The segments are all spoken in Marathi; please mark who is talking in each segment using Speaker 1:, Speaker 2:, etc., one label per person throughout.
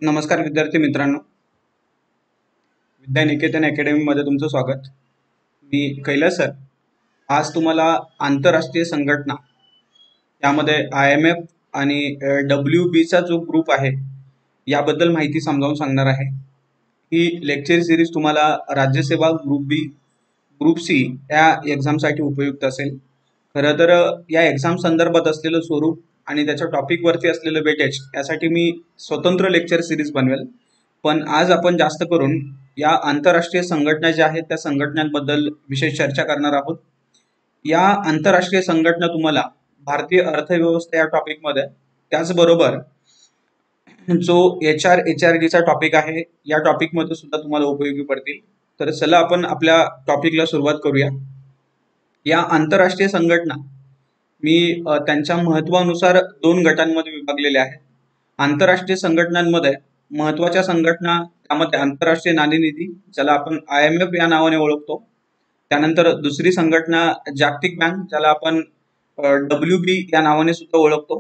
Speaker 1: नमस्कार विद्यार्थी मित्रांनो, विद्या निकेतन अकॅडमीमध्ये तुमचं स्वागत. मी कैलास सर. आज तुम्हाला आंतरराष्ट्रीय संघटना यामध्ये IMF आणि WBचा जो ग्रुप आहे याबद्दल माहिती समजावून सांगणार आहे. ही लेक्चर सिरीज तुम्हाला राज्यसेवा ग्रुप बी, ग्रुप सी या एक्झामसाठी उपयुक्त असेल. खरं तर या एक्झाम संदर्भात असलेलं स्वरूप आणि त्याच्या टॉपिकवरती असलेलं वेटेज यासाठी मी स्वतंत्र लेक्चर सिरीज बनवेल. पण आज आपण जास्त करून या आंतरराष्ट्रीय संघटना ज्या आहेत त्या संघटनांबद्दल विशेष चर्चा करणार आहोत. या आंतरराष्ट्रीय संघटना तुम्हाला भारतीय अर्थव्यवस्था या टॉपिकमध्ये, त्याचबरोबर जो HRDचा टॉपिक आहे या टॉपिकमध्ये सुद्धा तुम्हाला उपयोगी पडतील. तर चला आपण आपल्या टॉपिकला सुरुवात करूया. या आंतरराष्ट्रीय संघटना मी त्यांच्या महत्वानुसार 2 गटांमध्ये विभागलेल्या आहेत. आंतरराष्ट्रीय संघटनांमध्ये महत्वाच्या संघटना, त्यामध्ये आंतरराष्ट्रीय नाणेनिधी ज्याला आपण IMF या नावाने ओळखतो. त्यानंतर दुसरी संघटना जागतिक बँक ज्याला आपण WB या नावाने सुद्धा ओळखतो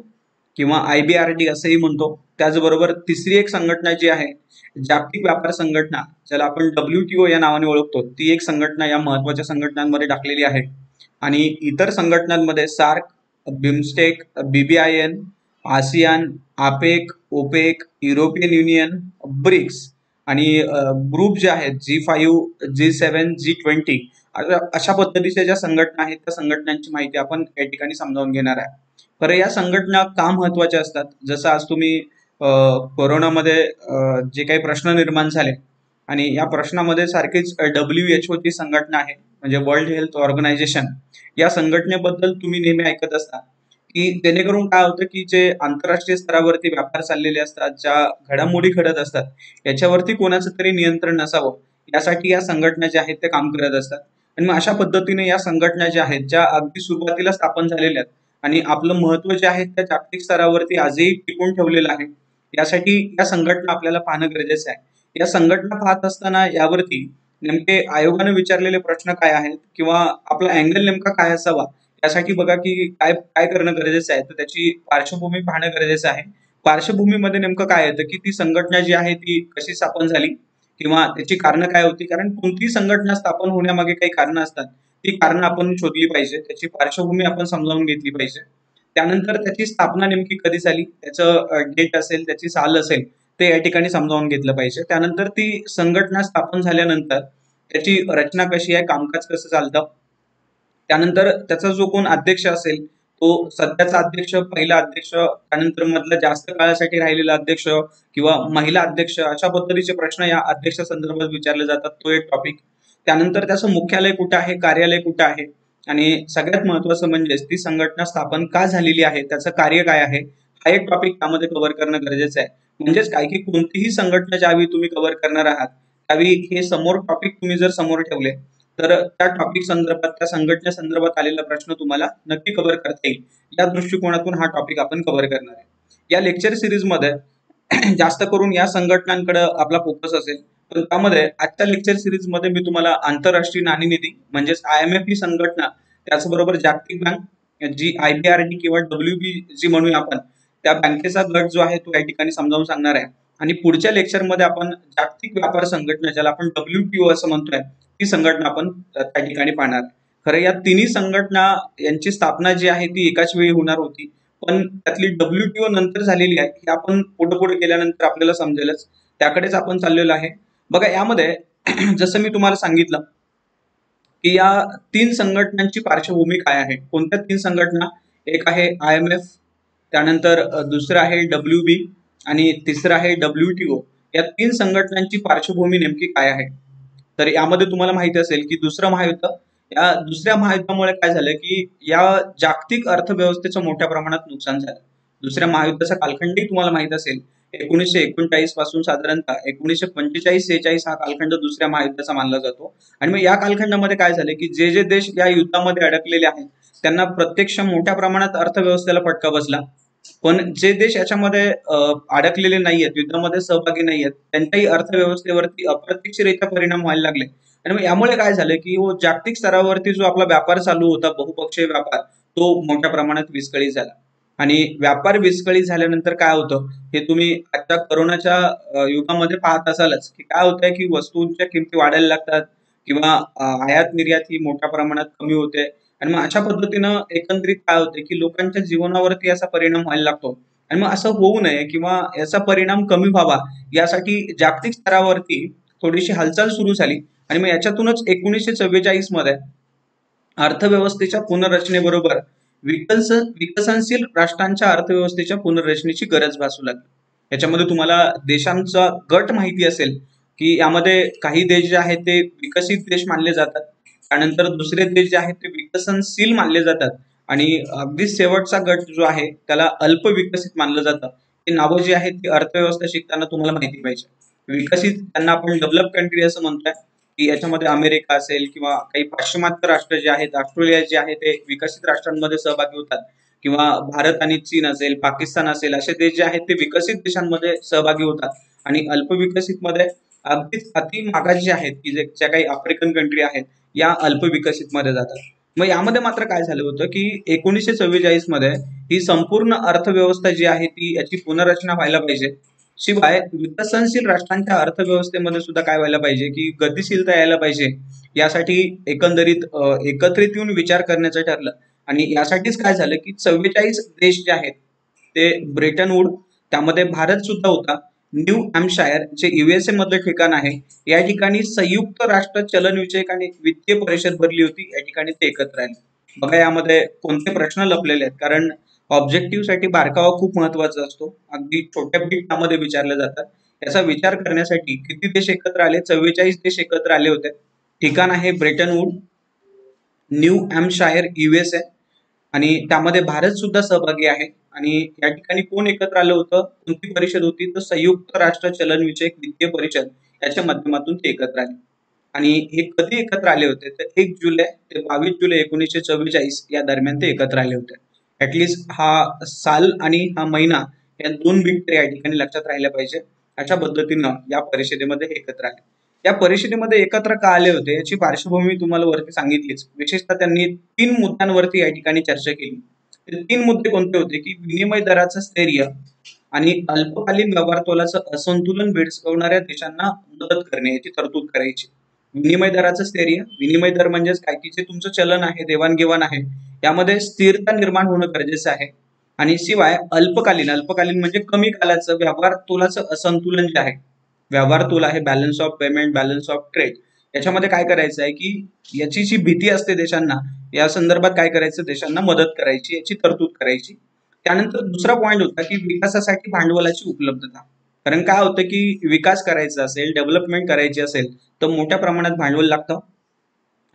Speaker 1: किंवा IBRD असंही म्हणतो. त्याचबरोबर तिसरी एक संघटना जी आहे जागतिक व्यापार संघटना ज्याला आपण WTO या नावाने ओळखतो, ती एक संघटना या महत्वाच्या संघटनांमध्ये टाकलेली आहे. आणि इतर संघटनांमध्ये SAARC, BIMSTEC, BBIN, ASEAN, APEC, OPEC, European union, BRICS आणि ग्रुप जे आहेत G5, G7, G20 अशा पद्धतीच्या ज्या संघटना आहेत त्या संघटनांची माहिती आपण या ठिकाणी समजावून घेणार आहे. खरं या संघटना का महत्वाच्या असतात? जसं आज तुम्ही कोरोनामध्ये जे काही प्रश्न निर्माण झाले आणि या प्रश्नामध्ये सारखीच WHO ची संघटना आहे म्हणजे वर्ल्ड हेल्थ ऑर्गनायझेशन, या संघटनेबद्दल तुम्ही नेहमी ऐकत असता की जेणेकरून काय होतं की जे आंतरराष्ट्रीय स्तरावरती व्यापार चाललेले असतात, ज्या घडामोडी घडत असतात याच्यावरती कोणाचं तरी नियंत्रण नसावं यासाठी या संघटना ज्या आहेत ते काम करत असतात. आणि मग अशा पद्धतीने या संघटना ज्या आहेत ज्या अगदी सुरुवातीला स्थापन झालेल्या आहेत आणि आपलं महत्व जे आहे त्या जागतिक स्तरावरती आजही टिकून ठेवलेलं आहे, यासाठी या संघटना आपल्याला पाहणं गरजेचं आहे. या संघटना पाहत असताना यावरती नेमके आयोगाने विचारलेले प्रश्न काय आहेत किंवा आपला अँगल नेमका काय असावा यासाठी बघा की काय काय करणं गरजेचं आहे. तर त्याची पार्श्वभूमी पाहणं गरजेचं आहे. पार्श्वभूमीमध्ये नेमकं काय येतं की ती संघटना जी आहे ती कशी स्थापन झाली किंवा त्याची कारणं काय होती. कारण कोणतीही संघटना स्थापन होण्यामागे काही कारणं असतात, ती कारणं आपण शोधली पाहिजे, त्याची पार्श्वभूमी आपण समजावून घेतली पाहिजे. त्यानंतर त्याची स्थापना नेमकी कधी झाली, त्याचं डेट असेल, त्याची साल असेल, ते या ठिकाणी समजावून घेतलं पाहिजे. त्यानंतर ती संघटना स्थापन झाल्यानंतर त्याची रचना कशी आहे, कामकाज कसं चालतं, त्यानंतर त्याचा जो कोण अध्यक्ष असेल तो सध्याचा अध्यक्ष, पहिला अध्यक्ष, त्यानंतर मधला जास्त काळासाठी राहिलेला अध्यक्ष किंवा महिला अध्यक्ष, अशा पद्धतीचे प्रश्न या अध्यक्ष संदर्भात विचारले जातात, तो एक टॉपिक. त्यानंतर त्याचं मुख्यालय कुठं आहे, कार्यालय कुठं आहे आणि सगळ्यात महत्वाचं म्हणजे ती संघटना स्थापन का झालेली आहे, त्याचं कार्य काय आहे, हा एक टॉपिक त्यामध्ये कव्हर करणं गरजेचं आहे. म्हणजेच काय की कोणतीही संघटना ज्यावेळी तुम्ही कव्हर करणार आहात त्यावेळी हे समोर टॉपिक तुम्ही जर समोर ठेवले तर त्या टॉपिक संदर्भात, त्या संघटने संदर्भात आलेला प्रश्न तुम्हाला नक्की कव्हर करता येईल. या दृष्टिकोनातून हा टॉपिक आपण कव्हर करणार आहे. या लेक्चर सिरीज मध्ये जास्त करून या संघटनांकडे आपला फोकस असेल. पण त्यामध्ये आजच्या लेक्चर सिरीज मध्ये मी तुम्हाला आंतरराष्ट्रीय नाणेनिधी म्हणजेच IMF ही संघटना, त्याचबरोबर जागतिक बँक जी IBRD किंवा WB जी म्हणूया आपण, त्या बँकेचा गट जो आहे तो या ठिकाणी समजावून सांगणार आहे. आणि पुढच्या लेक्चरमध्ये आपण जागतिक व्यापार संघटना ज्याला आपण WTO असं म्हणतोय, ती संघटना आपण त्या ठिकाणी पाहणार. खरं या तिन्ही संघटना यांची स्थापना जी आहे ती एकाच वेळी होणार होती, पण त्यातली WTO नंतर झालेली आहे ही आपण पुढे पुढे गेल्यानंतर आपल्याला समजेलच, त्याकडेच आपण चाललेलो आहे. बघा यामध्ये जसं मी तुम्हाला सांगितलं की या 3 संघटनांची पार्श्वभूमी काय आहे. कोणत्या 3 संघटना? एक आहे IMF, त्यानंतर दुसरं आहे WB आणि तिसरं आहे WTO. या 3 संघटनांची पार्श्वभूमी नेमकी काय आहे? तर यामध्ये तुम्हाला माहिती असेल की दुसरं महायुद्ध, या दुसऱ्या महायुद्धामुळे काय झालं की या जागतिक अर्थव्यवस्थेचं मोठ्या प्रमाणात नुकसान झालं. दुसऱ्या महायुद्धाचा कालखंडही तुम्हाला माहित असेल, 1939 पासून साधारणतः 1945-46 हा कालखंड दुसऱ्या महायुद्धाचा मानला जातो. आणि मग या कालखंडामध्ये काय झालं की जे जे देश या युद्धामध्ये अडकलेले आहेत त्यांना प्रत्यक्ष मोठ्या प्रमाणात अर्थव्यवस्थेला फटका बसला. पण जे देश याच्यामध्ये अडकलेले नाहीयेत, युद्धामध्ये सहभागी नाहीयेत, त्यांच्याही अर्थव्यवस्थेवरती अप्रत्यक्षरित्या परिणाम व्हायला लागले. आणि मग यामुळे काय झालं की जागतिक स्तरावरती जो आपला व्यापार चालू होता, बहुपक्षीय व्यापार, तो मोठ्या प्रमाणात विस्कळीत झाला. आणि व्यापार विस्कळीत झाल्यानंतर काय होतं हे तुम्ही आता करोनाच्या युगामध्ये पाहत असालच की काय होतंय की वस्तूंच्या किमती वाढायला लागतात किंवा आयात निर्यात ही मोठ्या प्रमाणात कमी होते आणि मग अशा पद्धतीनं एकंदरीत काय होते की लोकांच्या जीवनावरती याचा परिणाम व्हायला लागतो आणि मग असं होऊ नये किंवा याचा परिणाम कमी व्हावा यासाठी जागतिक स्तरावरती थोडीशी हालचाल सुरू झाली आणि मग याच्यातूनच 1944 मध्ये अर्थव्यवस्थेच्या पुनर्रचनेबरोबर विकसनशील राष्ट्रांच्या अर्थव्यवस्थेच्या पुनर्रचनेची गरज भासू लागली. याच्यामध्ये तुम्हाला देशांचा गट माहिती असेल की यामध्ये काही देश जे आहेत ते विकसित देश मानले जातात, त्यानंतर दुसरे देश जे आहेत ते विकसनशील मानले जातात आणि अगदी शेवटचा गट जो आहे त्याला अल्प विकसित मानलं जातं. हे नावं जी आहेत ती अर्थव्यवस्था शिकताना तुम्हाला माहिती पाहिजे. विकसित त्यांना आपण डेव्हलप कंट्री असं म्हणतोय की याच्यामध्ये अमेरिका असेल किंवा काही पाश्चिमात्य राष्ट्र जे आहेत, ऑस्ट्रेलिया जे आहे ते विकसित राष्ट्रांमध्ये सहभागी होतात किंवा भारत आणि चीन असेल, पाकिस्तान असेल असे देश जे आहेत ते विकसित देशांमध्ये सहभागी होतात आणि अल्पविकसित मध्ये अगदीच अति मागास जे आहेत की ज्या काही आफ्रिकन कंट्री आहेत या अल्पविकसित मध्ये जातात. मग यामध्ये मात्र काय झालं होतं की 1944 मध्ये ही संपूर्ण अर्थव्यवस्था जी आहे ती याची पुनर्रचना व्हायला पाहिजे. शिवाय विकसनशील राष्ट्रांच्या अर्थव्यवस्थेमध्ये सुद्धा काय व्हायला पाहिजे की गतिशीलता यायला पाहिजे. यासाठी एकंदरीत एकत्रित येऊन विचार करण्याचं ठरलं आणि यासाठीच काय झालं की 44 देश जे आहेत ते ब्रिटन वूड, त्यामध्ये भारत सुद्धा होता. न्यू हॅम्पशायर जे USA मधलं ठिकाण आहे या ठिकाणी संयुक्त राष्ट्र चलनविषयक आणि वित्तीय परिषद भरली होती. या ठिकाणी ते एकत्र आले. बघा यामध्ये कोणते प्रश्न लपलेले आहेत, कारण ऑब्जेक्टिव्ह साठी बारकावा खूप महत्वाचा असतो. अगदी छोट्या बिटामध्ये विचारले जातात. याचा विचार करण्यासाठी किती देश एकत्र आले? 44 देश एकत्र आले होते. ठिकाण आहे Bretton Wood, New Hampshire USA आणि त्यामध्ये भारत सुद्धा सहभागी आहे. आणि या ठिकाणी कोण एकत्र आलं होतं, कोणती परिषद होती, तर संयुक्त राष्ट्र चलनविषयक वित्तीय परिषद याच्या माध्यमातून ते एकत्र आले. आणि हे कधी एकत्र आले होते तर 1 जुलै ते 22 जुलै 1944 या दरम्यान ते एकत्र आले होते. ऍटलिस्ट हा साल आणि हा महिना या 2 बिट या ठिकाणी लक्षात राहिल्या पाहिजे. अशा पद्धतीनं या परिषदेमध्ये हे एकत्र आले. या परिषदेमध्ये एकत्र का आले होते याची पार्श्वभूमी तुम्हाला वरती सांगितलीच. विशेषतः त्यांनी 3 मुद्द्यांवरती या ठिकाणी चर्चा केली. ते 3 मुद्दे कोणते होते की विनिमय दराचं स्थैर्य आणि अल्पकालीन व्यवहार तोलाचं असंतुलन भेडसावणाऱ्या देशांना मदत करणे याची तरतूद करायची. विनिमय दराचं स्थैर्य, विनिमय दर म्हणजेच काय की जे तुमचं चलन आहे, देवाणघेवाण आहे, यामध्ये स्थिरता निर्माण होणं गरजेचं आहे. आणि शिवाय अल्पकालीन, अल्पकालीन म्हणजे कमी कालाचं व्यवहार तोलाचं असंतुलन जे आहे, व्यवहार तोल आहे balance of payment, balance of trade, याच्यामध्ये काय करायचं आहे की याची जी भीती असते देशांना, या संदर्भात काय करायचं, देशांना मदत करायची, याची तरतूद करायची. त्यानंतर दुसरा पॉइंट होता की विकासासाठी भांडवलाची उपलब्धता. कारण काय होतं की विकास करायचा असेल, डेव्हलपमेंट करायची असेल तर मोठ्या प्रमाणात भांडवल लागतं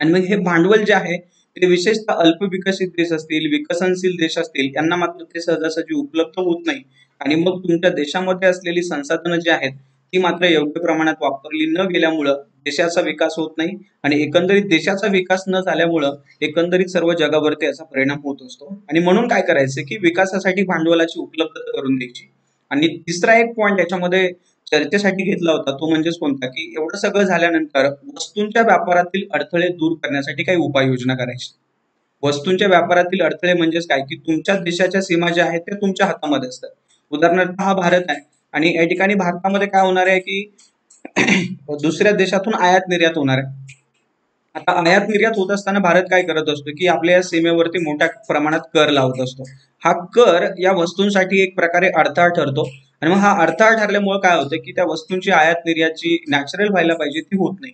Speaker 1: आणि मग हे भांडवल जे आहे ते विशेषतः अल्पविकसित देश असतील, विकसनशील देश असतील यांना मात्र ते सहजासहजी उपलब्ध होत नाही आणि मग तुमच्या देशामध्ये असलेली संसाधनं जी आहेत ती मात्र योग्य प्रमाणात वापरली न गेल्यामुळं देशाचा विकास होत नाही आणि एकंदरीत देशाचा विकास न झाल्यामुळं एकंदरीत सर्व जगावरती याचा परिणाम होत असतो. आणि म्हणून काय करायचं की विकासासाठी भांडवलाची उपलब्धता करून द्यायची. आणि तिसरा एक पॉइंट याच्यामध्ये चर्चेसाठी घेतला होता तो म्हणजेच कोणता की एवढं सगळं झाल्यानंतर वस्तूंच्या व्यापारातील अडथळे दूर करण्यासाठी काही उपाययोजना करायची. वस्तूंच्या व्यापारातील अडथळे म्हणजेच काय की तुमच्या देशाच्या सीमा ज्या आहेत त्या तुमच्या हातामध्ये असतात. उदाहरणार्थ हा भारत आहे आणि या ठिकाणी भारतामध्ये काय होणार आहे की दुसऱ्या देशातून आयात निर्यात होणार आहे. आता आयात निर्यात होत असताना भारत काय करत असतो की आपल्या या सीमेवरती मोठ्या प्रमाणात कर लावत असतो. हा कर या वस्तूंसाठी एक प्रकारे अडथळा ठरतो आणि मग हा अडथळा ठरल्यामुळे काय होतं की त्या वस्तूंची आयात निर्यात जी नॅचरल व्हायला पाहिजे ती होत नाही.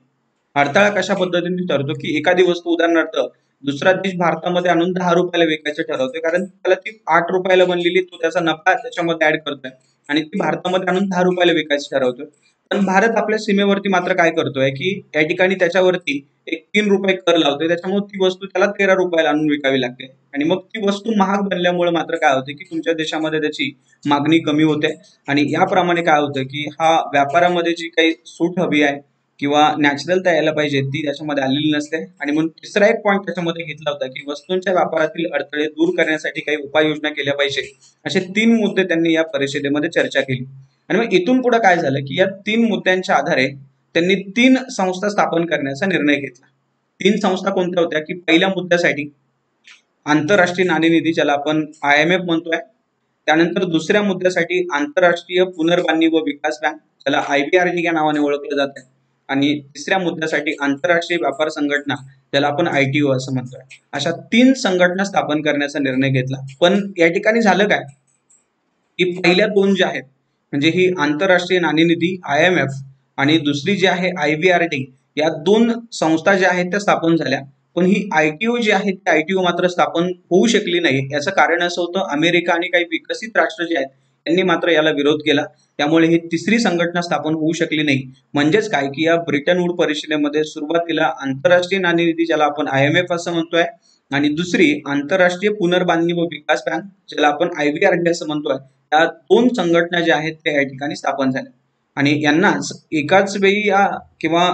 Speaker 1: अडथळा कशा पद्धतीने ठरतो की एखादी वस्तू उदाहरणार्थ दुसरा देश भारतामध्ये आणून 10 रुपयाला विकायचं ठरवतोय, कारण त्याला ती 8 रुपयाला बनलेली, तो त्याचा नफा त्याच्यामध्ये ऍड करतोय आणि ती भारतामध्ये आणून 10 रुपयाला विकायचं ठरवतोय. पण भारत आपल्या सीमेवरती मात्र काय करतोय की या ठिकाणी त्याच्यावरती एक 3 रुपये कर लावतोय, त्याच्यामुळे ती वस्तू त्याला 13 रुपयाला आणून विकावी लागते आणि मग ती वस्तू महाग बनल्यामुळे मात्र काय होते की तुमच्या देशामध्ये त्याची मागणी कमी होते आणि याप्रमाणे काय होतं की हा व्यापारामध्ये जी काही सूट हवी आहे किंवा नॅचरलता यायला पाहिजे ती त्याच्यामध्ये आलेली नसते. आणि म्हणून तिसरा एक पॉईंट त्याच्यामध्ये घेतला होता की वस्तूंच्या व्यापारातील अडथळे दूर करण्यासाठी काही उपाययोजना केल्या पाहिजे. असे 3 मुद्दे त्यांनी या परिषदेमध्ये चर्चा केली. आणि मग इथून पुढे काय झालं की या 3 मुद्द्यांच्या आधारे त्यांनी 3 संस्था स्थापन करण्याचा निर्णय घेतला. 3 संस्था कोणत्या होत्या की पहिल्या मुद्द्यासाठी आंतरराष्ट्रीय नाणेनिधी, ज्याला आपण IMF म्हणतोय, त्यानंतर दुसऱ्या मुद्द्यासाठी आंतरराष्ट्रीय पुनर्बांधणी व विकास बँक, ज्याला IBRD या नावाने ओळखलं जात आहे. आणि तिसऱ्या मुद्द्यासाठी आंतरराष्ट्रीय व्यापार संघटना, ज्याला आपण ITO असं म्हणतोय. अशा 3 संघटना स्थापन करण्याचा निर्णय घेतला. पण या ठिकाणी झालं काय, की पहिल्या 2 ज्या आहेत म्हणजे ही आंतरराष्ट्रीय नाणेनिधी IMF आणि दुसरी जी आहे IBRD, या 2 संस्था ज्या आहेत त्या स्थापन झाल्या. पण ही ITO जी आहे ती ITO मात्र स्थापन होऊ शकली नाही. याचं कारण असं होतं, अमेरिका आणि काही विकसित राष्ट्र जे आहेत त्यांनी मात्र याला विरोध केला. त्यामुळे ही तिसरी संघटना स्थापन होऊ शकली नाही. म्हणजेच काय, की या ब्रिटन वूड परिषदेमध्ये सुरुवातीला आंतरराष्ट्रीय नाणेनिधी, ज्याला आपण IMF असं म्हणतोय, आणि दुसरी आंतरराष्ट्रीय पुनर्बांधणी व विकास बँक, ज्याला आपण IBRD असं म्हणतोय, या 2 संघटना ज्या आहेत त्या या ठिकाणी स्थापन झाल्या. आणि यांनाच एकाच वेळी या किंवा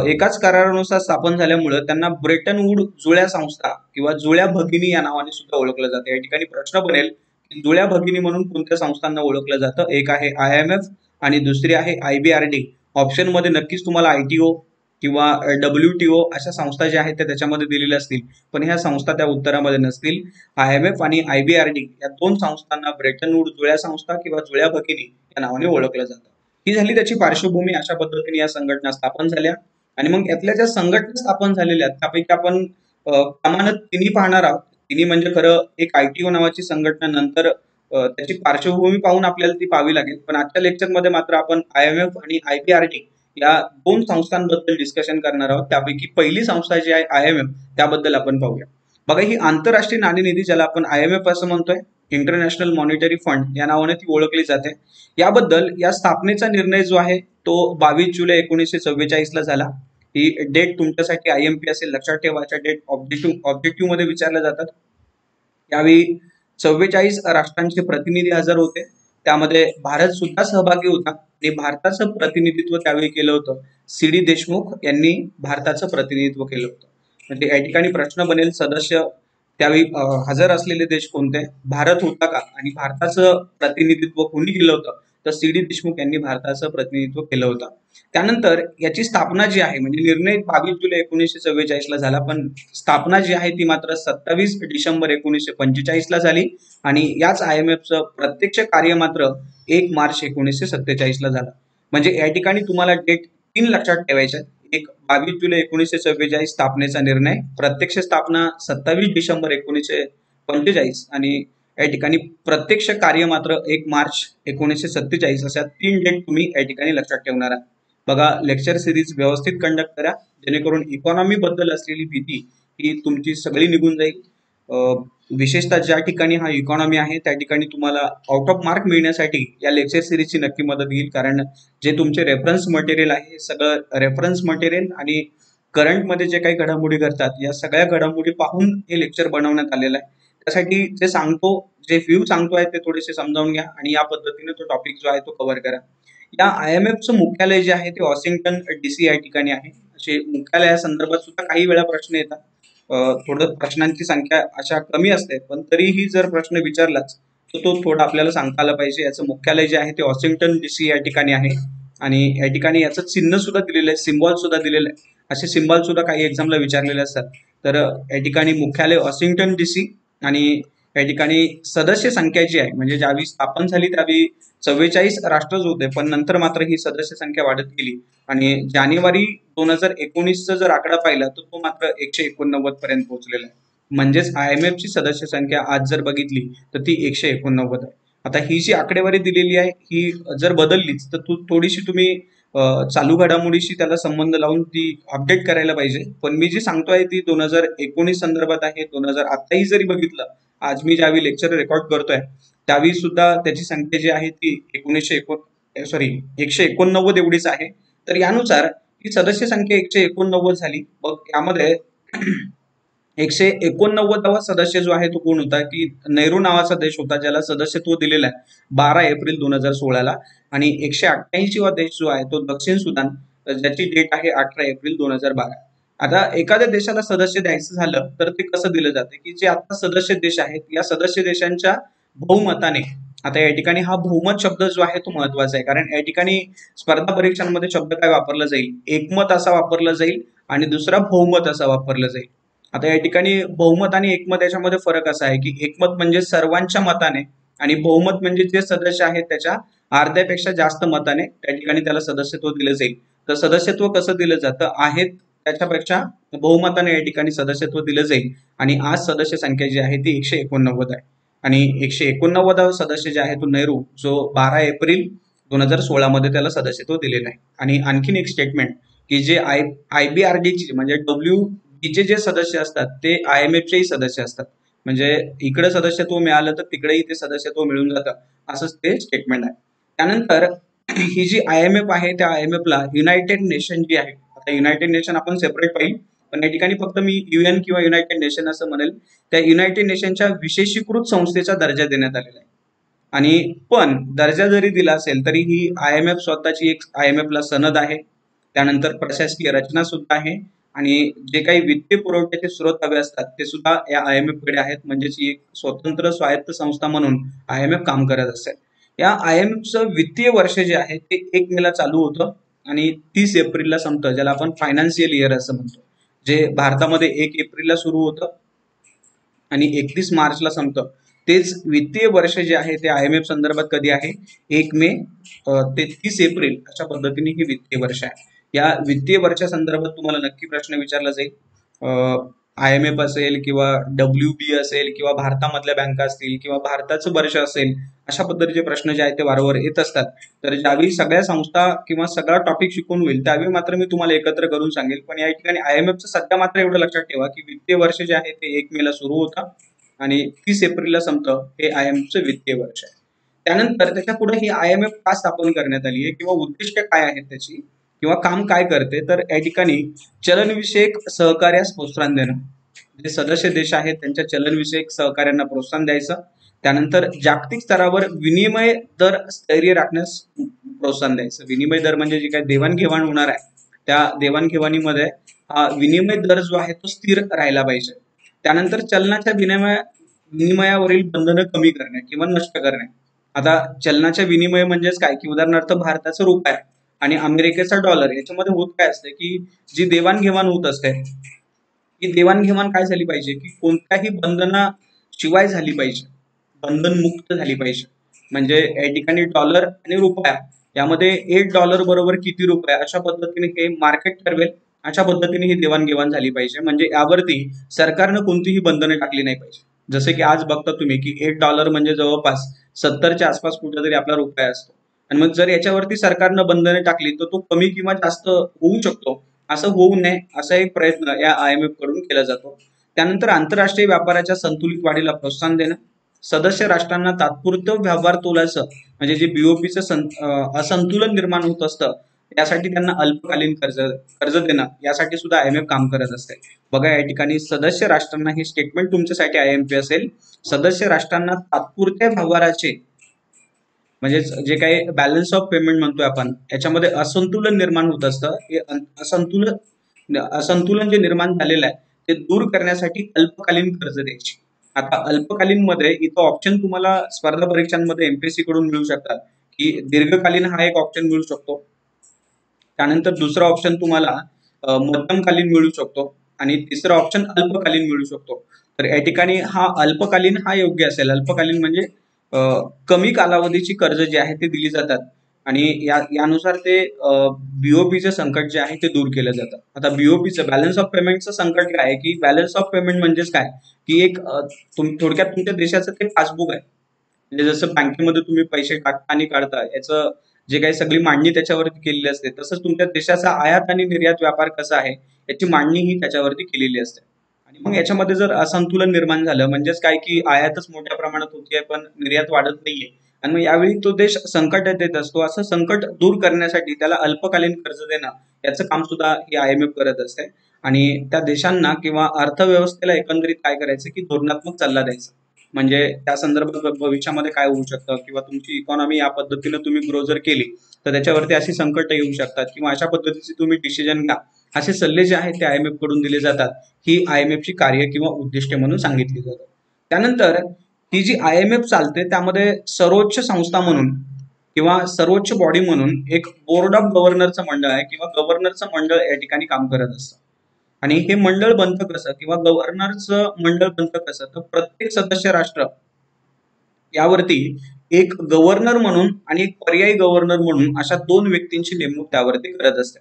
Speaker 1: एकाच करारानुसार स्थापन झाल्यामुळे त्यांना ब्रेटन वूड जुळ्या संस्था किंवा जुळ्या भगिनी या नावाने सुद्धा ओळखलं जातं. या ठिकाणी प्रश्न बनेल की जुळ्या भगिनी म्हणून कोणत्या संस्थांना ओळखलं जातं. एक आहे IMF आणि दुसरी आहे IBRD. ऑप्शन मध्ये नक्कीच तुम्हाला ITO किंवा WTO अशा संस्था ज्या आहेत त्या त्याच्यामध्ये दिलेल्या असतील, पण ह्या संस्था त्या उत्तरामध्ये नसतील. IMF आणि IBRD या 2 संस्थांना ब्रेटन वूड जुळ्या संस्था किंवा जुळ्या भगिनी या नावाने ओळखलं जातं. ही झाली त्याची पार्श्वभूमी. अशा पद्धतीने या संघटना स्थापन झाल्या. आणि मग यातल्या ज्या संघटना स्थापन झालेल्या आहेत त्यापैकी आपण क्रमानं तिन्ही पाहणार आहोत. तिन्ही म्हणजे खरं एक ITO नावाची संघटना, नंतर त्याची पार्श्वभूमी पाहून आपल्याला ती पाहावी लागेल. पण आजच्या लेक्चरमध्ये मात्र आपण IMF आणि IBRD या 2 संस्थांबद्दल डिस्कशन करणार आहोत. त्यापैकी पहिली संस्था जी आहे IMF, त्याबद्दल आपण पाहूया. बघा, ही आंतरराष्ट्रीय नाणेनिधी, ज्याला आपण IMF असं म्हणतोय, इंटरनॅशनल मॉनिटरी फंड या नावाने ती ओळखली जाते. याबद्दल या स्थापनेचा निर्णय जो आहे तो 22 जुलै 1944 ला झाला. ही डेट तुमच्यासाठी IMP असेल, लक्षात ठेवायच्या डेट ऑब्जेक्टिव्ह मध्ये विचारल्या जातात. यावेळी 44 राष्ट्रांचे प्रतिनिधी हजर होते. त्यामध्ये भारत सुद्धा सहभागी होता आणि भारताचं प्रतिनिधित्व त्यावेळी केलं होतं CD देशमुख यांनी भारताचं प्रतिनिधित्व केलं होतं. म्हणजे या ठिकाणी प्रश्न बनेल, सदस्य त्यावेळी हजर असलेले देश कोणते, भारत होता का, आणि भारताचं प्रतिनिधित्व कोणी केलं होतं, तर CD देशमुख यांनी भारताचं प्रतिनिधित्व केलं होतं. त्यानंतर याची स्थापना जी आहे, म्हणजे निर्णय 22 जुलै 1944 ला झाला, पण स्थापना जी आहे ती मात्र 27 डिसेंबर 1945 ला झाली. आणि याच IMFचं प्रत्यक्ष कार्य मात्र 1 मार्च 1947 ला झालं. म्हणजे या ठिकाणी तुम्हाला डेट 3 लक्षात ठेवायच्या. एक 22 जुलै 1944 स्थापनेचा निर्णय, प्रत्यक्ष स्थापना 27 डिसेंबर 1945, आणि या ठिकाणी प्रत्यक्ष कार्य मात्र 1 मार्च 1947. अशा 3 डेट तुम्ही या ठिकाणी लक्षात ठेवणार आहात. बघा, लेक्चर सिरीज व्यवस्थित कंडक्ट करा, जेणेकरून इकॉनॉमी बद्दल असलेली भीती ही तुमची सगळी निघून जाईल. विशेषतः ज्या ठिकाणी हा इकॉनॉमी आहे त्या ठिकाणी तुम्हाला आउट ऑफ मार्क मिळण्यासाठी या लेक्चर सिरीजची नक्की मदत येईल. कारण जे तुमचे रेफरन्स मटेरियल आहे, सगळं रेफरन्स मटेरियल आणि करंटमध्ये जे काही घडामोडी घडतात, या सगळ्या घडामोडी पाहून हे लेक्चर बनवण्यात आलेलं आहे. त्यासाठी जे सांगतो, जे व्ह्यू सांगतोय ते थोडेसे समजावून घ्या आणि या पद्धतीने तो टॉपिक जो आहे तो कव्हर करा. या IMFचं मुख्यालय जे आहे ते वॉशिंग्टन DC या ठिकाणी आहे. असे मुख्यालया संदर्भात सुद्धा काही वेळा प्रश्न येतात. थोडं प्रश्नांची संख्या अशा कमी असते, पण तरीही जर प्रश्न विचारलाच तर तो थोडा आपल्याला सांगता आला पाहिजे. याचं मुख्यालय जे आहे ते वॉशिंग्टन DC या ठिकाणी आहे. आणि या ठिकाणी याचं चिन्ह सुद्धा दिलेलं आहे, सिम्बॉल सुद्धा दिलेलं आहे. असे सिम्बॉल सुद्धा काही एक्झामला विचारलेले असतात. तर या ठिकाणी मुख्यालय वॉशिंग्टन DC, आणि या ठिकाणी सदस्य संख्या जी आहे, म्हणजे ज्यावेळी स्थापन झाली त्यावेळी 44 राष्ट्रच होते, पण नंतर मात्र ही सदस्य संख्या वाढत गेली. आणि जानेवारी 2019चा जर आकडा पाहिला तर तो मात्र 189 पर्यंत पोहोचलेला आहे. म्हणजेच IMFची सदस्य संख्या आज जर बघितली तर ती 189 आहे. आता ही जी आकडेवारी दिलेली आहे ही जर बदललीच तर थोडीशी तुम्ही चालू घडामोडीशी त्याला संबंध लावून ती अपडेट करायला पाहिजे. पण मी जी सांगतोय ती 2019 संदर्भात आहे. 2000 आताही जरी बघितलं, आज मी ज्यावेळी लेक्चर रेकॉर्ड करतोय त्यावेळी सुद्धा त्याची संख्या जी आहे ती 189 एवढीच आहे. तर यानुसार ही सदस्य संख्या 189 झाली. मग यामध्ये 189वा सदस्य जो आहे तो कोण होता, की नेहरू नावाचा देश होता, ज्याला सदस्यत्व दिलेलं आहे 12 एप्रिल 2016 ला. आणि 188वा देश जो आहे तो दक्षिण सुदान, ज्याची डेट आहे 18 एप्रिल 2012. आता एखाद्या देशाला सदस्य द्यायचं झालं तर ते कसं दिलं जाते, की जे आता सदस्य देश आहेत या सदस्य देशांच्या बहुमताने. आता या ठिकाणी हा बहुमत शब्द जो आहे तो महत्वाचा आहे, कारण या ठिकाणी स्पर्धा परीक्षांमध्ये शब्द काय वापरला जाईल, एकमत असा वापरला जाईल आणि दुसरा बहुमत असा वापरला जाईल. आता या ठिकाणी बहुमत आणि एकमत याच्यामध्ये फरक असा आहे, की एकमत म्हणजे सर्वांच्या मताने आणि बहुमत म्हणजे जे सदस्य आहेत त्याच्या अर्ध्यापेक्षा जास्त मताने त्या ठिकाणी त्याला सदस्यत्व दिलं जाईल. तर सदस्यत्व कसं दिलं जातं, आहेत त्याच्यापेक्षा बहुमताने या ठिकाणी सदस्यत्व दिलं जाईल. आणि आज सदस्य संख्या जी आहे ती 189 आहे. आणि 189 सदस्य जे आहे तो नेहरू जो 12 एप्रिल 2016 मध्ये त्याला सदस्यत्व दिलेलं आहे. आणि आणखीन एक स्टेटमेंट की जे IBRD चे म्हणजे WB जे सदस्य असतात ते IMF चेही सदस्य असतात. म्हणजे इकडे सदस्यत्व मिळालं तर तिकडेही ते सदस्यत्व मिळून जातं, असंच ते स्टेटमेंट आहे. त्यानंतर ही जी IMF आहे त्या IMF ला युनायटेड नेशन जी आहे, आता युनायटेड नेशन आपण सेपरेट पाहिजे, पण या ठिकाणी फक्त मी UN किंवा युनायटेड नेशन असं म्हणेल, त्या युनायटेड नेशनच्या विशेषीकृत संस्थेचा दर्जा देण्यात आलेला आहे. आणि पण दर्जा जरी दिला असेल तरी ही IMF स्वतःची एक IMF ला सनद आहे. त्यानंतर प्रशासकीय रचना सुद्धा आहे. आणि जे काही वित्तीय पुरवठ्याचे स्रोत हवे असतात ते सुद्धा या IMF कडे आहेत. म्हणजेच ही एक स्वतंत्र स्वायत्त संस्था म्हणून IMF काम करत असते. या IMFचं वित्तीय वर्ष जे आहे ते 1 मे चालू होतं आणि 30 एप्रिलला संपतं, ज्याला आपण फायनान्शियल इयर असं म्हणतो. जे भारतामध्ये 1 एप्रिलला सुरू होतं आणि 31 मार्चला संपतं. तेच वित्तीय वर्ष जे आहे ते IMF संदर्भात कधी आहे, 1 मे ते 30 एप्रिल अशा पद्धतीने ही वित्तीय वर्ष आहे. या वित्तीय वर्षा संदर्भात तुम्हाला नक्की प्रश्न विचारला जाईल. IMF असेल किंवा WB असेल किंवा भारतामधल्या बँका असतील किंवा भारताचं वर्ष असेल, अशा पद्धतीचे प्रश्न जे आहेत ते वारंवार येत असतात. तर ज्यावेळी सगळ्या संस्था किंवा सगळा टॉपिक शिकून होईल त्यावेळी मात्र मी तुम्हाला एकत्र करून सांगेल. पण या ठिकाणी IMFचं सध्या मात्र एवढं लक्षात ठेवा की वित्तीय वर्ष जे आहे ते 1 मे सुरू होतं आणि 30 एप्रिलला संपतं. हे IMFचं वित्तीय वर्ष आहे. त्यानंतर त्याच्या पुढे ही IMF का स्थापन करण्यात आली आहे किंवा उद्दिष्ट काय आहेत त्याची किंवा काम काय करते, तर या ठिकाणी चलनविषयक सहकार्यास प्रोत्साहन देणं. जे सदस्य देश आहेत त्यांच्या चलनविषयक सहकार्यांना प्रोत्साहन द्यायचं. त्यानंतर जागतिक स्तरावर विनिमय दर स्थैर्य राखण्यास प्रोत्साहन द्यायचं. विनिमय दर म्हणजे जी काही देवाणघेवाण होणार आहे त्या देवाणघेवाणीमध्ये हा विनिमय दर जो आहे तो स्थिर राहायला पाहिजे. त्यानंतर चलनाच्या विनिमयावरील बंधनं कमी करणे किंवा नष्ट करणे. आता चलनाच्या विनिमय म्हणजेच काय की उदाहरणार्थ भारताचं रुपया आणि अमेरिकेचा डॉलर याच्यामध्ये होत काय असते की जी देवाणघेवाण होत असते ही देवाणघेवाण काय झाली पाहिजे की कोणत्याही बंधनाशिवाय झाली पाहिजे, बंधन मुक्त झाली पाहिजे. म्हणजे या ठिकाणी डॉलर आणि रुपया यामध्ये $1 बरोबर किती रुपये अशा पद्धतीने हे मार्केट ठरवेल, अशा पद्धतीने ही देवाणघेवाण झाली पाहिजे. म्हणजे यावरती सरकारनं कोणतीही बंधने टाकली नाही पाहिजे. जसे की आज बघता तुम्ही की $1 म्हणजे जवळपास 70च्या आसपास कुठेतरी आपला रुपया असतो. आणि मग जर याच्यावरती सरकारनं बंधने टाकली तर तो कमी किंवा जास्त होऊ शकतो. असं होऊ नये असा एक प्रयत्न या IMF कडून केला जातो. त्यानंतर आंतरराष्ट्रीय व्यापाराच्या संतुलित वाढीला प्रोत्साहन देणं. सदस्य राष्ट्रांना तात्पुरतं व्यवहार तोलाचं म्हणजे जे BOPचं असंतुलन निर्माण होत असतं यासाठी त्यांना अल्पकालीन कर्ज देणं यासाठी सुद्धा IMF काम करत असते. बघा या ठिकाणी सदस्य राष्ट्रांना हे स्टेटमेंट तुमच्यासाठी IMF असेल, सदस्य राष्ट्रांना तात्पुरत्या व्यवहाराचे म्हणजे जे काही बॅलन्स ऑफ पेमेंट म्हणतोय आपण याच्यामध्ये असंतुलन निर्माण होत असतं, हे असंतुलन जे निर्माण झालेलं आहे ते दूर करण्यासाठी अल्पकालीन कर्ज द्यायची. आता अल्पकालीन मध्ये इथं ऑप्शन तुम्हाला स्पर्धा परीक्षांमध्ये MPSC कडून मिळू शकतात की दीर्घकालीन हा एक ऑप्शन मिळू शकतो. त्यानंतर दुसरा ऑप्शन तुम्हाला मध्यमकालीन मिळू शकतो आणि तिसरा ऑप्शन अल्पकालीन मिळू शकतो. तर या ठिकाणी हा अल्पकालीन हा योग्य असेल. अल्पकालीन म्हणजे कमी कालावधीची कर्ज जी आहे ते दिली जातात आणि यानुसार ते BOPचं संकट जे आहे ते दूर केलं जातं. आता BOPचं बॅलन्स ऑफ पेमेंटचं संकट काय आहे की बॅलन्स ऑफ पेमेंट म्हणजेच काय की एक थोडक्यात तुमच्या देशाचं ते पासबुक आहे. म्हणजे जसं बँकेमध्ये तुम्ही पैसे टाकता आणि काढता याचं जे काही सगळी मांडणी त्याच्यावरती केलेली असते, तसंच तुमच्या देशाचा आयात आणि निर्यात व्यापार कसा आहे याची मांडणी ही त्याच्यावरती केलेली असते. आणि मग याच्यामध्ये जर असंतुलन निर्माण झालं म्हणजेच काय की आयातच मोठ्या प्रमाणात होतीये पण निर्यात वाढत नाहीये आणि मग यावेळी तो देश संकटात येत असतो. असं संकट दूर करण्यासाठी त्याला अल्पकालीन कर्ज देणं याचं काम सुद्धा ही IMF करत असते. आणि त्या देशांना किंवा अर्थव्यवस्थेला एकंदरीत काय करायचं की धोरणात्मक सल्ला द्यायचा. म्हणजे त्या संदर्भात भविष्यामध्ये काय होऊ शकतं किंवा तुमची इकॉनॉमी या पद्धतीने तुम्ही ग्रो जर केली तर त्याच्यावरती अशी संकट येऊ शकतात किंवा अशा पद्धतीचे तुम्ही डिसिजन घ्या, असे सल्ले जे आहेत ते IMF कडून दिले जातात. ही IMF ची कार्य किंवा उद्दिष्टे म्हणून सांगितली जातात. त्यानंतर ही जी IMF चालते त्यामध्ये सर्वोच्च संस्था म्हणून किंवा सर्वोच्च बॉडी म्हणून एक बोर्ड ऑफ गव्हर्नरचं मंडळ आहे किंवा गव्हर्नरचं मंडळ या ठिकाणी काम करत असतं. आणि हे मंडळ बनतं कसं किंवा गव्हर्नरचं मंडळ बनतं कसं, तर प्रत्येक सदस्य राष्ट्र यावरती एक गव्हर्नर म्हणून आणि एक पर्यायी गव्हर्नर म्हणून अशा दोन व्यक्तींची नेमणूक त्यावरती करत असते.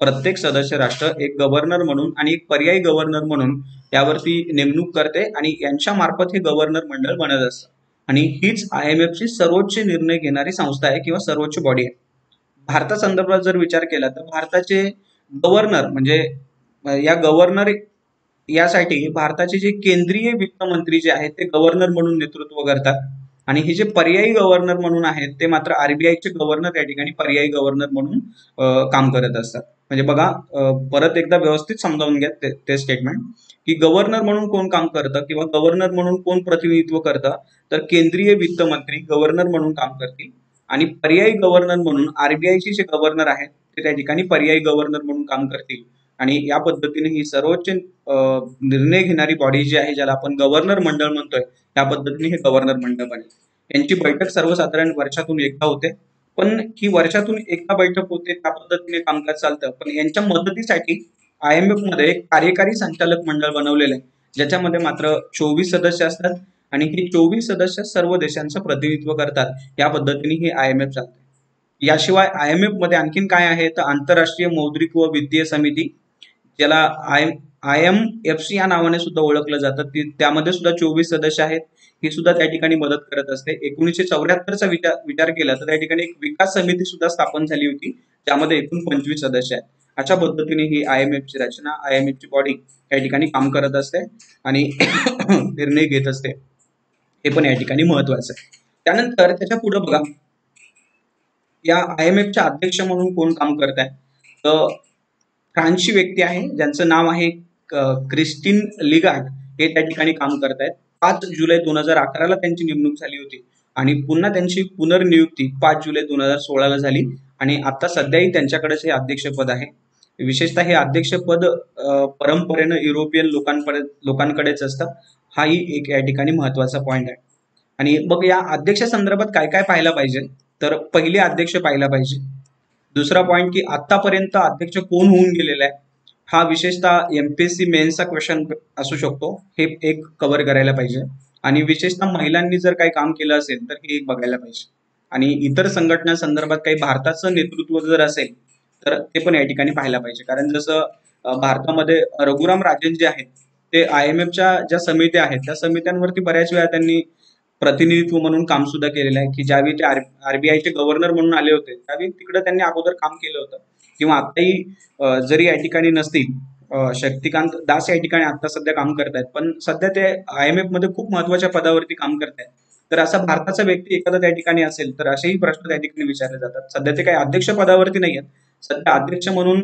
Speaker 1: प्रत्येक सदस्य राष्ट्र एक गव्हर्नर म्हणून आणि एक पर्यायी गव्हर्नर म्हणून यावरती नेमणूक करते आणि यांच्या मार्फत हे गव्हर्नर मंडळ बनत असतं. आणि हीच IMF ची सर्वोच्च निर्णय घेणारी संस्था आहे किंवा सर्वोच्च बॉडी आहे. भारतासंदर्भात जर विचार केला तर भारताचे गव्हर्नर म्हणजे या गव्हर्नर यासाठी भारताचे जे केंद्रीय वित्त मंत्री जे आहेत ते गव्हर्नर म्हणून नेतृत्व करतात आणि हे जे पर्यायी गव्हर्नर म्हणून आहेत ते मात्र RBIचे गव्हर्नर या ठिकाणी पर्यायी गव्हर्नर म्हणून काम करत असतात. म्हणजे बघा, परत एकदा व्यवस्थित समजावून घ्या ते स्टेटमेंट की गव्हर्नर म्हणून कोण काम करतं किंवा गव्हर्नर म्हणून कोण प्रतिनिधित्व करतं, तर केंद्रीय वित्त मंत्री गव्हर्नर म्हणून काम करतील आणि पर्यायी गव्हर्नर म्हणून RBIचे जे गव्हर्नर आहेत ते त्या ठिकाणी पर्यायी गव्हर्नर म्हणून काम करतील. आणि या पद्धतीने ही सर्वोच्च निर्णय घेणारी बॉडी जी आहे ज्याला आपण गव्हर्नर मंडळ म्हणतोय, त्या पद्धतीने हे गव्हर्नर मंडळ बनेल. यांची बैठक सर्वसाधारण वर्षातून एकदा होते, पण ही वर्षातून एकदा बैठक होते त्या पद्धतीने कामकाज चालतं. पण यांच्या मदतीसाठी IMF मध्ये एक कार्यकारी संचालक मंडळ बनवलेलं आहे ज्याच्यामध्ये मात्र 24 सदस्य असतात आणि हे 24 सदस्य सर्व देशांचं प्रतिनिधित्व करतात. या पद्धतीने ही IMF चालते. याशिवाय IMF मध्ये आणखीन काय आहे तर आंतरराष्ट्रीय मौद्रिक व वित्तीय समिती, ज्याला IMFC या नावाने सुद्धा ओळखलं जातं, त्यामध्ये सुद्धा 24 सदस्य आहेत. ही सुद्धा त्या ठिकाणी मदत करत असते. 1974चा विचार केला तर त्या ठिकाणी एक विकास समिती सुद्धा स्थापन झाली होती ज्यामध्ये एकूण 25 सदस्य आहेत. अशा पद्धतीने ही IMF ची रचना, IMF ची बॉडी या ठिकाणी काम करत असते आणि निर्णय घेत असते. हे पण या ठिकाणी महत्वाचं आहे. त्यानंतर त्याच्या पुढे बघा, या IMFच्या अध्यक्ष म्हणून कोण काम करत आहे तर फ्रान्सची व्यक्ती आहे ज्यांचं नाव आहे क्रिस्टीन लिगार्ड. हे त्या ठिकाणी काम करत आहेत. 5 जुलै 2011ला त्यांची नेमणूक झाली होती आणि पुन्हा त्यांची पुनर्नियुक्ती 5 जुलै 2016ला झाली आणि आता सध्याही त्यांच्याकडेच हे अध्यक्षपद आहे. विशेषतः हे अध्यक्षपद परंपरेनं युरोपियन लोकांकडेच असतं. हाही एक या ठिकाणी महत्वाचा पॉइंट आहे. आणि मग या अध्यक्ष संदर्भात काय काय पाहायला पाहिजे तर पहिले अध्यक्ष पाहायला पाहिजे. दुसरा पॉइंट की आतापर्यंत अध्यक्ष कोण होऊन गेलेला आहे, हा विशेषतः MPSC मेन्सचा क्वेश्चन असू शकतो, हे एक कव्हर करायला पाहिजे. आणि विशेषतः महिलांनी जर काही काम केलं असेल तर हे एक बघायला पाहिजे. आणि इतर संघटना संदर्भात काही भारताचं नेतृत्व जर असेल तर ते पण या ठिकाणी पाहायला पाहिजे. कारण जसं भारतामध्ये रघुराम राजन जे आहेत ते IMFच्या ज्या समित्या आहेत त्या समित्यांवरती बऱ्याच वेळा त्यांनी प्रतिनिधित्व म्हणून काम सुद्धा केलेलं आहे. की ज्यावेळी ते RBIचे गव्हर्नर म्हणून आले होते त्यावेळी तिकडे त्यांनी अगोदर काम केलं होतं. किंवा आताही जरी या ठिकाणी नसतील, शक्तिकांत दास या ठिकाणी आता सध्या काम करतायत, पण सध्या ते IMF मध्ये खूप महत्वाच्या पदावरती काम करतायत. तर असा भारताचा व्यक्ती एखादा त्या ठिकाणी असेल तर असेही प्रश्न त्या ठिकाणी विचारले जातात. सध्या ते काही अध्यक्ष पदावरती नाही आहेत. सध्या अध्यक्ष म्हणून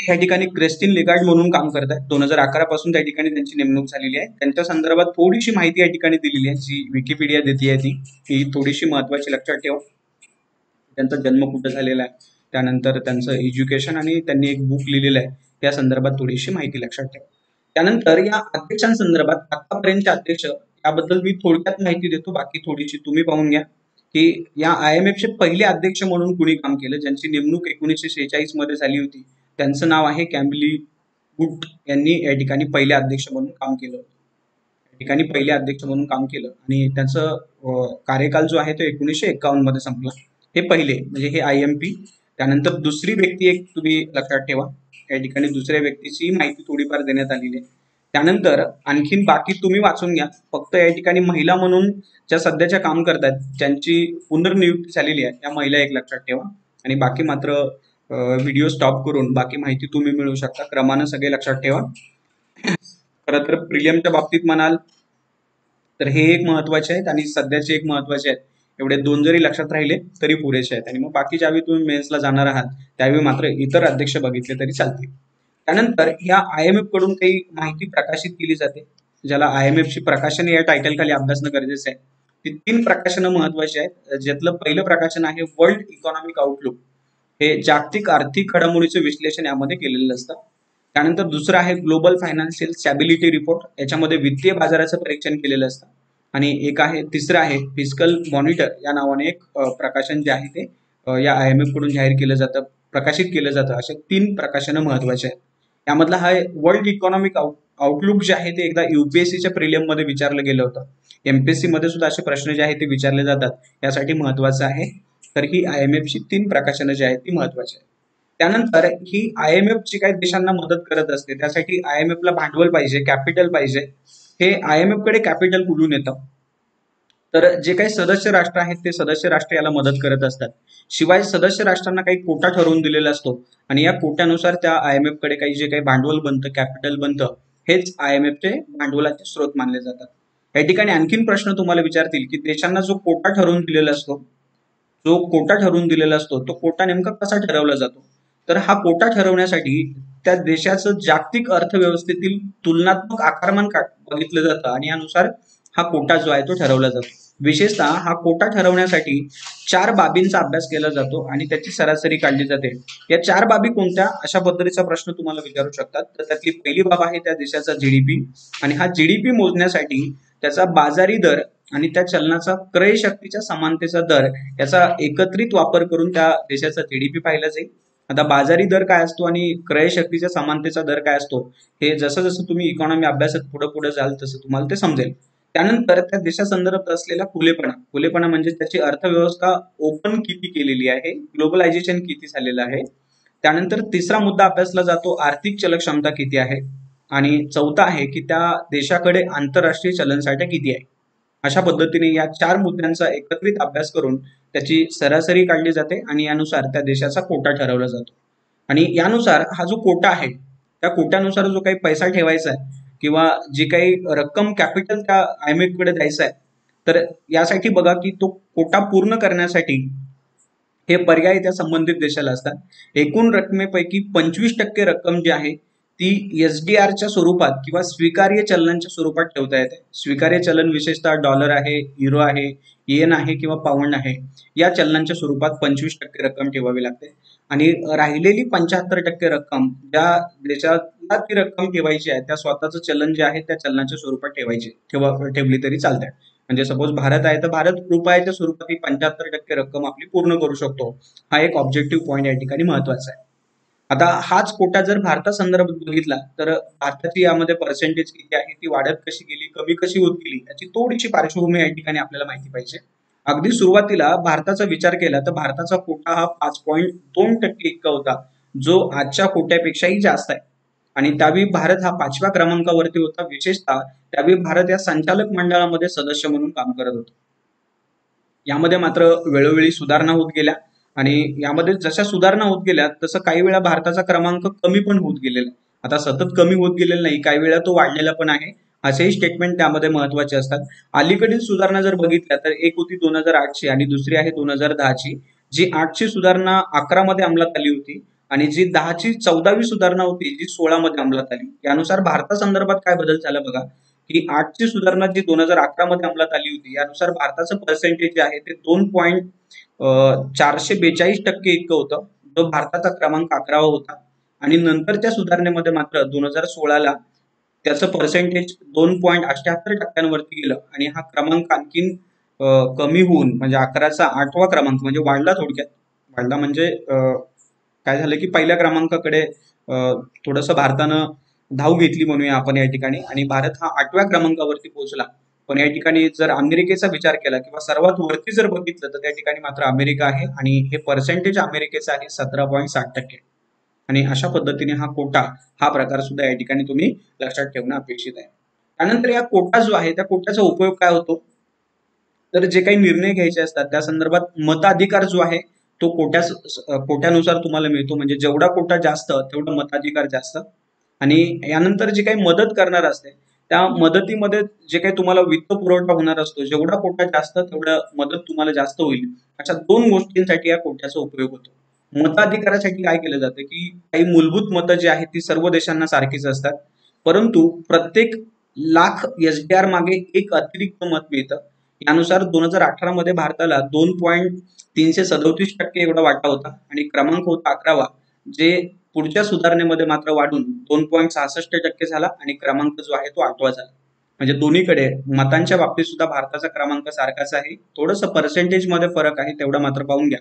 Speaker 1: या ठिकाणी क्रिस्टीन लिगार्ड म्हणून काम करतात. 2011 पासून त्या ठिकाणी त्यांची नेमणूक झालेली आहे. त्यांच्या संदर्भात थोडीशी माहिती या ठिकाणी दिलेली आहे, जी विकिपीडिया देते आहे ती थोडीशी महत्वाची लक्षात ठेवा. त्यांचा जन्म कुठं झालेला आहे, त्यानंतर त्यांचं एज्युकेशन आणि त्यांनी एक बुक लिहिलेलं आहे, त्या संदर्भात थोडीशी माहिती लक्षात ठेवा. त्यानंतर या अध्यक्षांसंदर्भात आतापर्यंतचे अध्यक्ष याबद्दल मी थोडक्यात माहिती देतो, बाकी थोडीशी तुम्ही पाहून घ्या. की या IMFचे पहिले अध्यक्ष म्हणून कुणी काम केलं, ज्यांची नेमणूक 1946 मध्ये झाली होती, त्यांचं नाव आहे कॅम्बली वुड. यांनी या ठिकाणी पहिले अध्यक्ष म्हणून काम केलं होतं. या ठिकाणी पहिले अध्यक्ष म्हणून काम केलं आणि त्यांचं कार्यकाल जो आहे तो 1951 मध्ये संपला. हे पहिले म्हणजे हे IMP. त्यानंतर दुसरी व्यक्ती एक तुम्ही लक्षात ठेवा, या ठिकाणी दुसऱ्या व्यक्तीची माहिती थोडीफार देण्यात आलेली आहे. त्यानंतर आणखीन बाकी तुम्ही वाचून घ्या. फक्त या ठिकाणी महिला म्हणून ज्या सध्याच्या काम करतात ज्यांची पुनर्नियुक्ती झालेली आहे त्या महिला एक लक्षात ठेवा. आणि बाकी मात्र व्हिडिओ स्टॉप करून बाकी माहिती तुम्ही मिळवू शकता. क्रमानं सगळे लक्षात ठेवा. खरं तर प्रिलियमच्या बाबतीत म्हणाल तर हे एक महत्वाचे आहेत आणि सध्याचे एक महत्वाचे आहेत. एवढे दोन जरी लक्षात राहिले तरी पुरेसे आहेत. आणि मग बाकी ज्यावेळी तुम्ही मेन्सला जाणार आहात त्यावेळी मात्र इतर अध्यक्ष बघितले तरी चालतील. त्यानंतर या IMF कडून काही माहिती प्रकाशित केली जाते, ज्याला IMFची प्रकाशने या टायटल खाली अभ्यासणं गरजेचं आहे. ती 3 प्रकाशनं महत्वाची आहेत, ज्यातलं पहिलं प्रकाशन आहे वर्ल्ड इकॉनॉमिक आउटलुक. हे जागतिक आर्थिक घडामोडीचं विश्लेषण यामध्ये केलेलं असतं. त्यानंतर दुसरं आहे ग्लोबल फायनान्शियल स्टॅबिलिटी रिपोर्ट, याच्यामध्ये वित्तीय बाजाराचं परीक्षण केलेलं असतं. आणि एक आहे तिसरं आहे फिस्कल मॉनिटर या नावाने एक प्रकाशन जे आहे ते या IMF कडून जाहीर केलं जातं, प्रकाशित केलं जातं. असे 3 प्रकाशनं महत्वाचे आहेत. यामधला हा वर्ल्ड इकॉनॉमिक आउटलुक जे आहे ते एकदा UPSCच्या प्रिलियम मध्ये विचारलं गेलं होतं. एमपीएससी मध्ये सुद्धा असे प्रश्न जे आहेत ते विचारले जातात यासाठी महत्वाचं आहे. तर ही IMF ची 3 प्रकाशनं जी आहेत ती महत्वाची आहेत. त्यानंतर ही IMF ची काही देशांना मदत करत असते, त्यासाठी IMF ला भांडवल पाहिजे, कॅपिटल पाहिजे. हे IMF कडे कॅपिटल कुठून येतं? तर जे काही सदस्य राष्ट्र आहेत ते सदस्य राष्ट्र याला मदत करत असतात. शिवाय सदस्य राष्ट्रांना काही कोटा ठरवून दिलेला असतो आणि या कोट्यानुसार त्या IMF कडे काही जे काही भांडवल बनतं, कॅपिटल बनतं, हेच IMF चे भांडवलाचे स्रोत मानले जातात. या ठिकाणी आणखीन प्रश्न तुम्हाला विचारतील की देशांना जो कोटा ठरवून दिलेला असतो, तो कोटा नेमका कसा ठरवला जातो? तर हा कोटा ठरवण्यासाठी त्या देशाचं जागतिक अर्थव्यवस्थेतील तुलनात्मक आकारमान बघितलं जातं आणि यानुसार हा कोटा जो आहे तो ठरवला जातो. विशेषतः हा कोटा ठरवण्यासाठी 4 बाबींचा अभ्यास केला जातो आणि त्याची सरासरी काढली जाते. या 4 बाबी कोणत्या? अशा पद्धतीचा प्रश्न तुम्हाला विचारू शकतात. तर त्यातली पहिली बाब आहे त्या देशाचा जीडीपी आणि हा जीडीपी मोजण्यासाठी त्याचा बाजारी दर आणि त्या चलनाचा क्रय शक्तीच्या समानतेचा दर याचा एकत्रित वापर करून त्या देशाचा जीडीपी पाहिला जाईल. आता बाजारी दर काय असतो आणि क्रय शक्तीच्या समानतेचा दर काय असतो हे जसं जसं तुम्ही इकॉनॉमी अभ्यासात पुढे पुढे जाल तसं तुम्हाला ते समजेल. त्यानंतर त्या देशासंदर्भात असलेला खुलेपणा म्हणजे त्याची अर्थव्यवस्था ओपन किती केलेली आहे, ग्लोबलायझेशन किती झालेलं आहे. त्यानंतर तिसरा मुद्दा अभ्यासला जातो आर्थिक चलक्षमता किती आहे आणि चौथा आहे की त्या देशाकडे आंतरराष्ट्रीय चलनसाठा किती आहे. अशा पद्धतीने या 4 मुद्द्यांचा एकत्रित अभ्यास करून त्याची सरासरी काढली जाते आणि यानुसार त्या देशाचा कोटा ठरवला जातो. आणि यानुसार हा जो कोटा आहे त्या कोट्यानुसार जो काही पैसा ठेवायचा आहे किंवा जी काही रक्कम कॅपिटल त्या IMF कडे द्यायचं आहे, तर यासाठी बघा की तो कोटा पूर्ण करण्यासाठी हे पर्याय त्या संबंधित देशाला असतात. एकूण रकमेपैकी 25% रक्कम जी आहे ती SDRच्या स्वरूपात किंवा स्वीकार्य चलनांच्या स्वरूपात ठेवता येते. स्वीकार्य चलन विशेषतः डॉलर आहे, युरो आहे, येन आहे किंवा पाऊंड आहे. या चलनांच्या स्वरूपात 25% रक्कम ठेवावी लागते आणि राहिलेली 75% रक्कम ज्या देशाला ती रक्कम ठेवायची आहे त्या स्वतःचं चलन जे आहे त्या चलनाच्या स्वरूपात ठेवली तरी चालते. म्हणजे सपोज भारत आहे तर भारत रुपयाच्या स्वरूपात ही 75% रक्कम आपली पूर्ण करू शकतो. हा एक ऑब्जेक्टिव्ह पॉईंट या ठिकाणी महत्वाचा आहे. आता हाच कोटा जर भारतासंदर्भात बघितला तर भारताची यामध्ये पर्सेंटेज किती आहे, ती वाढत कशी गेली, कमी कशी होत गेली, याची थोडीशी पार्श्वभूमी या ठिकाणी आपल्याला माहिती पाहिजे. अगदी सुरुवातीला भारताचा विचार केला तर भारताचा कोटा हा 5.2% इतका होता, जो आजच्या कोट्यापेक्षाही जास्त आहे. आणि त्यावेळी भारत हा 5व्या क्रमांकावरती होता. विशेषतः त्यावेळी भारत या संचालक मंडळामध्ये सदस्य म्हणून काम करत होता. यामध्ये मात्र वेळोवेळी सुधारणा होत गेल्या आणि यामध्ये जशा सुधारणा होत गेल्या तसं काही वेळा भारताचा क्रमांक कमी पण होत गेलेला. आता सतत कमी होत गेलेला नाही, काही वेळा तो वाढलेला पण आहे. असेही स्टेटमेंट त्यामध्ये महत्वाचे असतात. अलीकडील सुधारणा जर बघितल्या तर एक होती 2008ची आणि दुसरी आहे 2010ची. जी 8ची सुधारणा 11 मध्ये अंमलात आली होती आणि जी 10ची 14वी सुधारणा होती जी 16 मध्ये अंमलात आली. यानुसार भारतासंदर्भात काय बदल झाला बघा की 8ची सुधारणा जी 2011 मध्ये अंमलात आली होती यानुसार भारताचं पर्सेंटेज जे आहे ते 2.442% इतकं होतं, जो भारताचा क्रमांक 11वा होता. आणि नंतरच्या सुधारणेमध्ये मात्र 2016ला त्याचं पर्सेंटेज 2.78% गेलं आणि हा क्रमांक आणखीन कमी होऊन म्हणजे 11चा 8वा क्रमांक म्हणजे वाढला. थोडक्यात वाढला म्हणजे काय झालं की पहिल्या क्रमांकाकडे थोडंसं भारतानं धाव घेतली म्हणूया आपण या ठिकाणी आणि भारत हा 8व्या क्रमांकावरती पोहोचला. पण या ठिकाणी जर अमेरिकेचा विचार केला किंवा सर्वात वरती जर बघितलं तर त्या ठिकाणी मात्र अमेरिका आहे आणि हे पर्सेंटेज अमेरिकेचं आहे 17.60%. आणि अशा पद्धतीने हा कोटा हा प्रकार सुद्धा या ठिकाणी तुम्ही लक्षात ठेवणं अपेक्षित आहे. त्यानंतर या कोटा जो आहे त्या कोट्याचा उपयोग काय होतो, तर जे काही निर्णय घ्यायचे असतात त्या संदर्भात मताधिकार जो आहे तो कोट्यानुसार तुम्हाला मिळतो. म्हणजे जेवढा कोटा जास्त तेवढा मताधिकार जास्त. आणि यानंतर जे काही मदत करणार असते त्या मदतीमध्ये जे काही तुम्हाला वित्त पुरवठा होणार असतो, जेवढा कोटा जास्त तेवढं मदत तुम्हाला जास्त होईल. अशा 2 गोष्टींसाठी या कोट्याचा उपयोग होतो. मताधिकारासाठी काय केलं जातं की काही मूलभूत मतं जी आहेत ती सर्व देशांना सारखीच असतात, परंतु प्रत्येक लाख SDR मागे एक अतिरिक्त मत मिळतं. यानुसार 2018 मध्ये भारताला 2.337% एवढा वाटा होता आणि क्रमांक होता 11वा, जे पुढच्या सुधारणेमध्ये मात्र वाढून 2.66% झाला आणि क्रमांक जो आहे तो 8वा झाला. म्हणजे दोन्हीकडे मतांच्या बाबतीत सुद्धा भारताचा क्रमांक सारखाच आहे. थोडंसं पर्सेंटेज मध्ये फरक आहे, तेवढा मात्र पाहून घ्या.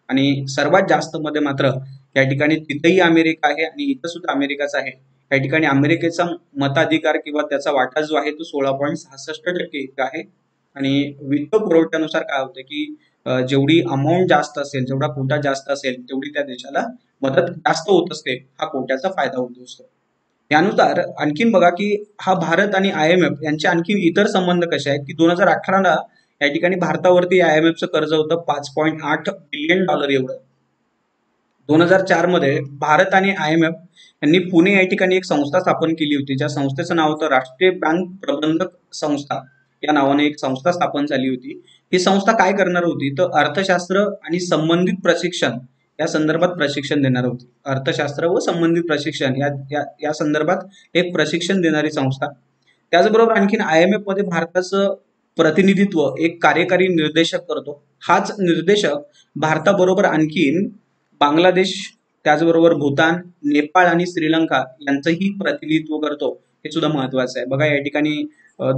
Speaker 1: आणि सर्वात जास्त मध्ये मात्र या ठिकाणी तिथेही अमेरिका आहे आणि इथं सुद्धा अमेरिकाच आहे. या ठिकाणी अमेरिकेचा मताधिकार किंवा त्याचा वाटा जो आहे तो 16.66% इतका आहे. आणि वित्त पुरवठ्यानुसार काय होतं की जेवढी अमाऊंट जास्त असेल, जेवढा कोटा जास्त असेल, तेवढी त्या देशाला मदत जास्त होत असते, हा कोट्याचा फायदा होत असतो. त्यानुसार आणखीन बघा की हा भारत आणि IMF यांचे आणखी इतर संबंध कसे आहेत की 2018ला या ठिकाणी भारतावरती IMFचं कर्ज होतं $5.8 बिलियन एवढं. 2004 मध्ये भारत आणि IMF यांनी पुणे या ठिकाणी एक संस्था स्थापन केली होती, ज्या संस्थेचं नाव होतं राष्ट्रीय बँक प्रबंधक संस्था. या नावाने एक संस्था स्थापन झाली होती. ही संस्था काय करणार होती तर अर्थशास्त्र आणि संबंधित प्रशिक्षण या संदर्भात प्रशिक्षण देणार होती. अर्थशास्त्र व संबंधित प्रशिक्षण या संदर्भात एक प्रशिक्षण देणारी संस्था. त्याचबरोबर आणखीन IMF मध्ये भारताचं प्रतिनिधित्व एक कार्यकारी निर्देशक करतो. हाच निर्देशक भारताबरोबर आणखीन बांगलादेश, त्याचबरोबर भूतान, नेपाळ आणि श्रीलंका यांचंही प्रतिनिधित्व करतो. हे सुद्धा महत्वाचं आहे. बघा या ठिकाणी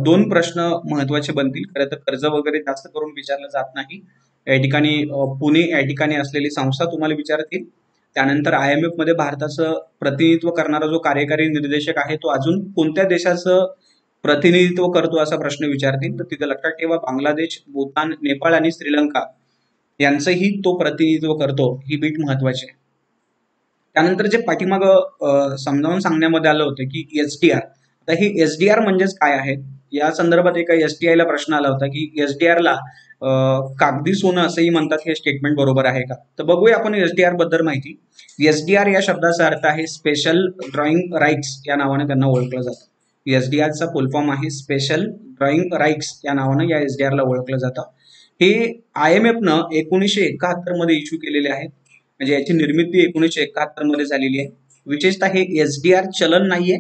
Speaker 1: दोन प्रश्न महत्वाचे बनतील. खरं तर कर्ज वगैरे जास्त करून विचारलं जात नाही. या ठिकाणी पुणे या ठिकाणी असलेली संस्था तुम्हाला विचारतील. त्यानंतर IMF मध्ये भारताचं प्रतिनिधित्व करणारा जो कार्यकारी निर्देशक आहे तो अजून कोणत्या देशाचं प्रतिनिधित्व करतो असा प्रश्न विचारतील. तर तिथे लक्षात ठेवा बांगलादेश, भूतान, नेपाळ आणि श्रीलंका यांचंही तो प्रतिनिधित्व करतो. ही बीट महत्वाची आहे. त्यानंतर जे पाठीमाग समजावून सांगण्यामध्ये आलं होतं की SDR. आता हे SDR म्हणजेच काय आहे या संदर्भात एका STI ला प्रश्न आला होता की SDR ला कागदी सोनं असंही म्हणतात, हे स्टेटमेंट बरोबर आहे का? तर बघूया आपण SDR बद्दल माहिती. SDR या शब्दाचा अर्थ आहे स्पेशल ड्रॉइंग राईट्स या नावाने त्यांना ओळखलं जातं. SDR चा फुल फॉर्म आहे स्पेशल ड्रॉइंग राईट्स या नावानं या SDR ला ओळखलं जातं. हे IMF न 1971 मध्ये इश्यू केलेले आहेत. म्हणजे याची निर्मिती 1971 मध्ये झालेली आहे. विशेषतः हे SDR चलन नाहीये.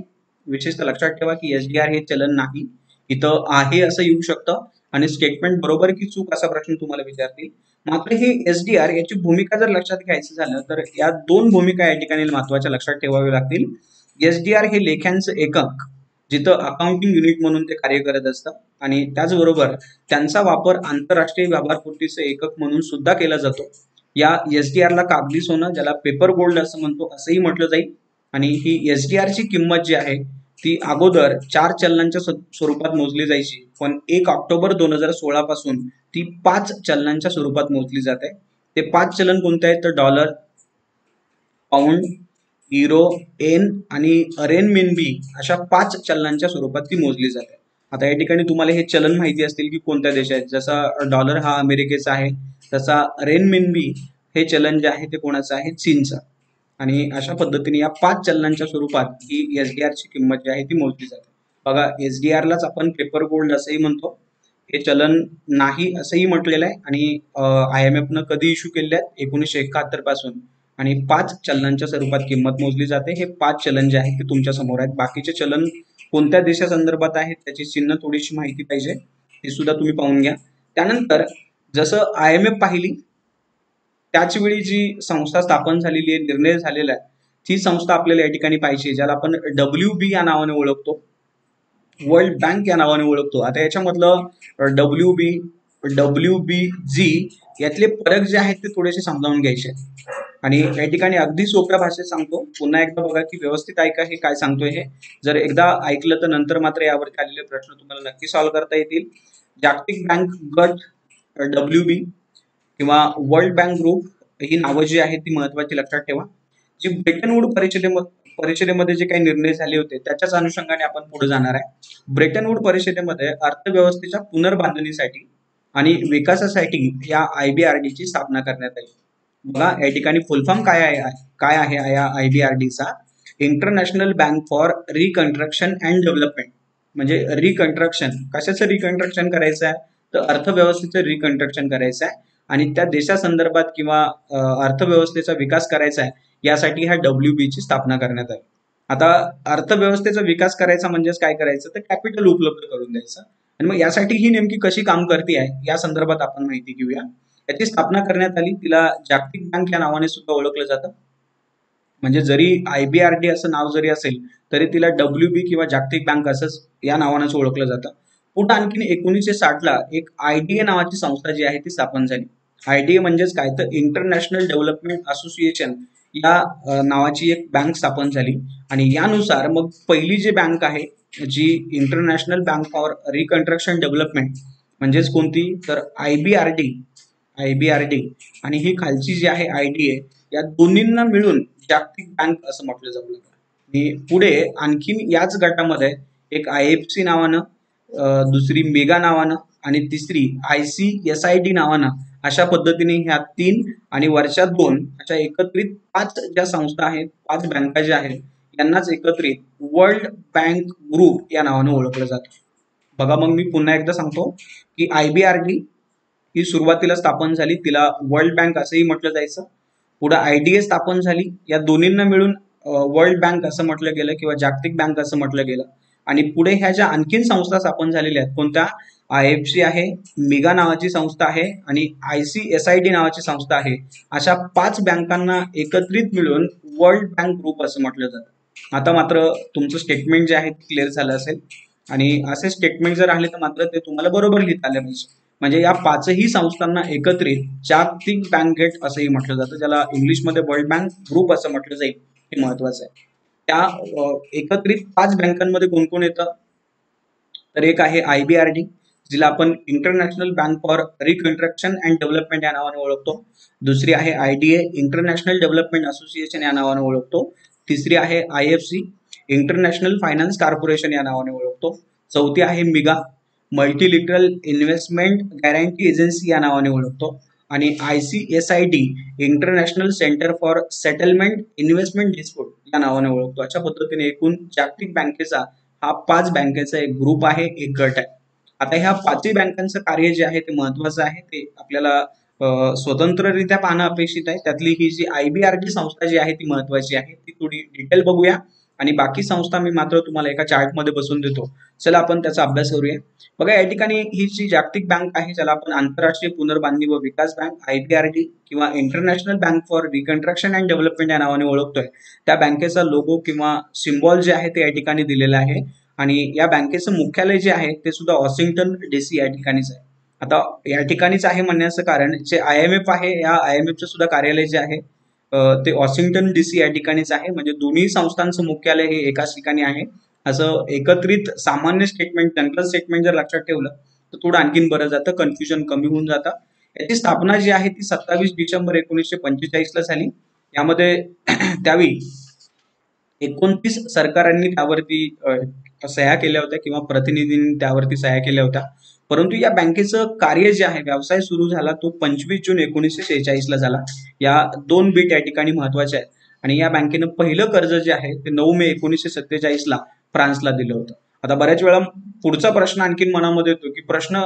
Speaker 1: विशेषतः लक्षात ठेवा की SDR हे चलन नाही. इथं आहे असं येऊ शकतं आणि स्टेटमेंट बरोबर की चूक असा प्रश्न तुम्हाला विचारतील. मात्र हे SDR याची भूमिका जर लक्षात घ्यायचं झालं तर या दोन भूमिका या ठिकाणी महत्वाच्या लक्षात ठेवाव्या लागतील. SDR हे लेख्यांचं एकक, जिथं अकाउंटिंग युनिट म्हणून ते कार्य करत असतं आणि त्याचबरोबर त्यांचा वापर आंतरराष्ट्रीय व्यापारपूर्तीचं एकक म्हणून सुद्धा केला जातो. या SDR ला कागदी सोनं, ज्याला पेपर गोल्ड असं म्हणतो, असंही म्हटलं जाईल. आणि ही SDR ची किंमत जी आहे ती अगोदर 4 चलनांच्या स्वरूपात मोजली जायची, पण 1 ऑक्टोबर 2016 पासून ती 5 चलनांच्या स्वरूपात मोजली जाते. ते 5 चलन कोणते आहेत तर डॉलर, पाऊंड, युरो, एन आणि रेनमिनबी अशा 5 चलनांच्या स्वरूपात ती मोजली जाते. आता या ठिकाणी तुम्हाला हे चलन माहिती असतील की कोणत्या देशात. जसा डॉलर हा अमेरिकेचा आहे, तसा रेनमिनबी हे चलन जे आहे ते कोणाचं आहे, चीनचं. आणि अशा पद्धतीने या 5 चलनांच्या स्वरूपात ही SDR ची किंमत जी आहे ती मोजली जाते. बघा SDR लाच आपण पेपर गोल्ड असंही म्हणतो. हे चलन नाही असंही म्हटलेलं आहे. आणि IMF न कधी इश्यू केले आहेत 1971 पासून. आणि 5 चलनांच्या स्वरूपात किंमत मोजली जाते. हे 5 चलन जे आहेत ते तुमच्या समोर आहेत. बाकीचे चलन कोणत्या देशासंदर्भात आहेत त्याची चिन्ह थोडीशी माहिती पाहिजे, ते सुद्धा तुम्ही पाहून घ्या. त्यानंतर जसं IMF पाहिली त्याच वेळी जी संस्था स्थापन झालेली आहे, निर्णय झालेला आहे, ती संस्था आपल्याला या ठिकाणी पाहिजे, ज्याला आपण WB या नावाने ओळखतो, वर्ल्ड बँक या नावाने ओळखतो. आता याच्यामधलं WB, WBG यातले फरक जे आहेत ते थोडेसे समजावून घ्यायचे. आणि या ठिकाणी अगदी सोप्या भाषेत सांगतो. पुन्हा एकदा बघा की व्यवस्थित ऐका हे काय सांगतोय हे. जर एकदा ऐकलं तर नंतर मात्र यावरती आलेले प्रश्न तुम्हाला नक्की सॉल्व्ह करता येतील. जागतिक बँक गट WB किंवा वर्ल्ड बँक ग्रुप ही नावं जी आहेत ती महत्वाची लक्षात ठेवा. जी ब्रेटन वूड परिषदेमध्ये जे काही निर्णय झाले होते त्याच्याच अनुषंगाने आपण पुढे जाणार आहे. ब्रेटन वूड परिषदेमध्ये अर्थव्यवस्थेच्या पुनर्बांधणीसाठी आणि विकासासाठी या IBRD ची स्थापना करण्यात आली. बघा या ठिकाणी फुलफॉर्म काय आहे या IBRDचा? International bank for reconstruction and development. म्हणजे रिकन्स्ट्रक्शन, कशाचं रिकन्स्ट्रक्शन करायचं आहे तर अर्थव्यवस्थेचं रिकन्स्ट्रक्शन करायचं आहे आणि त्या देशासंदर्भात किंवा अर्थव्यवस्थेचा विकास करायचा आहे, यासाठी ह्या WB ची स्थापना करण्यात आली. आता अर्थव्यवस्थेचा विकास करायचा म्हणजेच काय करायचं तर कॅपिटल उपलब्ध करून द्यायचं. आणि मग यासाठी ही नेमकी कशी काम करते आहे या संदर्भात आपण माहिती घेऊया. याची स्थापना करण्यात आली, तिला जागतिक बँक या नावाने सुद्धा ओळखलं जातं. म्हणजे जरी IBRD असं नाव जरी असेल तरी तिला WB किंवा जागतिक बँक असंच या नावानेच ओळखलं जातं. पुढे आणखीन 1960 ला एक IDA नावाची संस्था जी आहे ती स्थापन झाली. IDA म्हणजेच काय तर इंटरनॅशनल डेव्हलपमेंट असोसिएशन या नावाची एक बँक स्थापन झाली. आणि यानुसार मग पहिली जी बँक आहे जी international bank for reconstruction development म्हणजेच कोणती तर आय बी आर डी आणि ही खालची जी आहे IDA, या दोन्हींना मिळून जागतिक बँक असं म्हटलं जाऊ लागलं. आणि पुढे आणखीन याच गटामध्ये एक IFC नावानं, दुसरी मेगा नावानं आणि तिसरी ICSID नावानं, अशा पद्धतीने ह्या 3 आणि वरच्या 2 अशा एकत्रित 5 ज्या संस्था आहेत, 5 बँका ज्या आहेत, यांनाच एकत्रित वर्ल्ड बँक ग्रुप या नावानं ओळखलं जातं. बघा मग मी पुन्हा एकदा सांगतो की IBRD ही सुरुवातीला स्थापन झाली, तिला वर्ल्ड बँक असंही म्हटलं जायचं. पुढे IDA स्थापन झाली, या दोन्हींना मिळून वर्ल्ड बँक असं म्हटलं गेलं किंवा जागतिक बँक असं म्हटलं गेलं. आणि पुढे ह्या ज्या आणखीन संस्था स्थापन झालेल्या आहेत, कोणत्या, IFC आहे, मेगा नावाची संस्था आहे आणि ICSID नावाची संस्था आहे, अशा 5 बँकांना एकत्रित मिळून वर्ल्ड बँक ग्रुप असं म्हटलं जातं. आता मात्र तुमचं स्टेटमेंट जे आहे ते क्लिअर झालं असेल आणि असे स्टेटमेंट जर राहिले तर मात्र ते तुम्हाला बरोबर लिहिता आले पाहिजे. म्हणजे या 5ही संस्थांना एकत्रित जागतिक बँक गेट असंही म्हटलं जातं, ज्याला इंग्लिशमध्ये वर्ल्ड बँक ग्रुप असं म्हटलं जाईल. हे महत्वाचं आहे. त्या एकत्रित 5 बँकांमध्ये कोण कोण येतं, तर एक आहे IBRD, जिला आपण international bank for reconstruction and development या नावाने ओळखतो. दुसरी आहे IDA, इंटरनॅशनल डेव्हलपमेंट असोसिएशन या नावाने ओळखतो. तिसरी आहे IFC, इंटरनॅशनल फायनान्स कॉर्पोरेशन या नावाने ओळखतो. चौथी आहे मिगा, मल्टीलिटरल इन्व्हेस्टमेंट गॅरंटी एजन्सी या नावाने ओळखतो. आणि ICSID, international centre for settlement investment dispute या नावाने ओळखतो. अशा पद्धतीने एकूण जागतिक बँकेचा हा 5 बँकेचा एक ग्रुप आहे, एक गट आहे. आता ह्या 5ही बँकांचं कार्य जे आहे ते महत्वाचं आहे, ते आपल्याला स्वतंत्ररित्या पाहणं अपेक्षित आहे. त्यातली ही जी IBRD संस्था जी आहे ती महत्वाची आहे, ती थोडी डिटेल बघूया आणि बाकी संस्था मी मात्र तुम्हाला एका चार्टमध्ये बसून देतो. चला आपण त्याचा अभ्यास करूया. बघा या ठिकाणी ही जी जागतिक बँक आहे, ज्याला आपण आंतरराष्ट्रीय पुनर्बांधणी व विकास बँक IBRD किंवा international bank for reconstruction and development या नावाने ओळखतोय, त्या बँकेचा लोगो किंवा सिम्बॉल जे आहे ते या ठिकाणी दिलेलं आहे. आणि या बँकेचं मुख्यालय जे आहे ते सुद्धा वॉशिंग्टन DC या ठिकाणीच आहे. आता या ठिकाणीच आहे म्हणण्याचं कारण, जे IMF आहे, या IMFचं सुद्धा कार्यालय जे आहे ते वॉशिंग्टन DC या ठिकाणीच आहे. म्हणजे दोन्ही संस्थांचं मुख्यालय हे एकाच ठिकाणी आहे. असं एकत्रित सामान्य स्टेटमेंट, जनरल स्टेटमेंट जर लक्षात ठेवलं तर थोडं आणखीन बरं जातं, कन्फ्युजन कमी होऊन जातं. याची स्थापना जी आहे ती 27 डिसेंबर 1945 ला झाली. यामध्ये त्यावेळी 29 सरकारांनी त्यावरती सह्या केल्या होत्या किंवा प्रतिनिधींनी त्यावरती सह्या केल्या होत्या. परंतु या बँकेचं कार्य जे आहे, व्यवसाय सुरू झाला तो 25 जून 1946 ला झाला. या 2 बीट या ठिकाणी महत्वाच्या आहेत. आणि या बँकेनं पहिलं कर्ज जे आहे ते 9 मे 1947 ला फ्रान्सला दिलं होतं. आता बऱ्याच वेळा पुढचा प्रश्न आणखीन मनामध्ये येतो की प्रश्न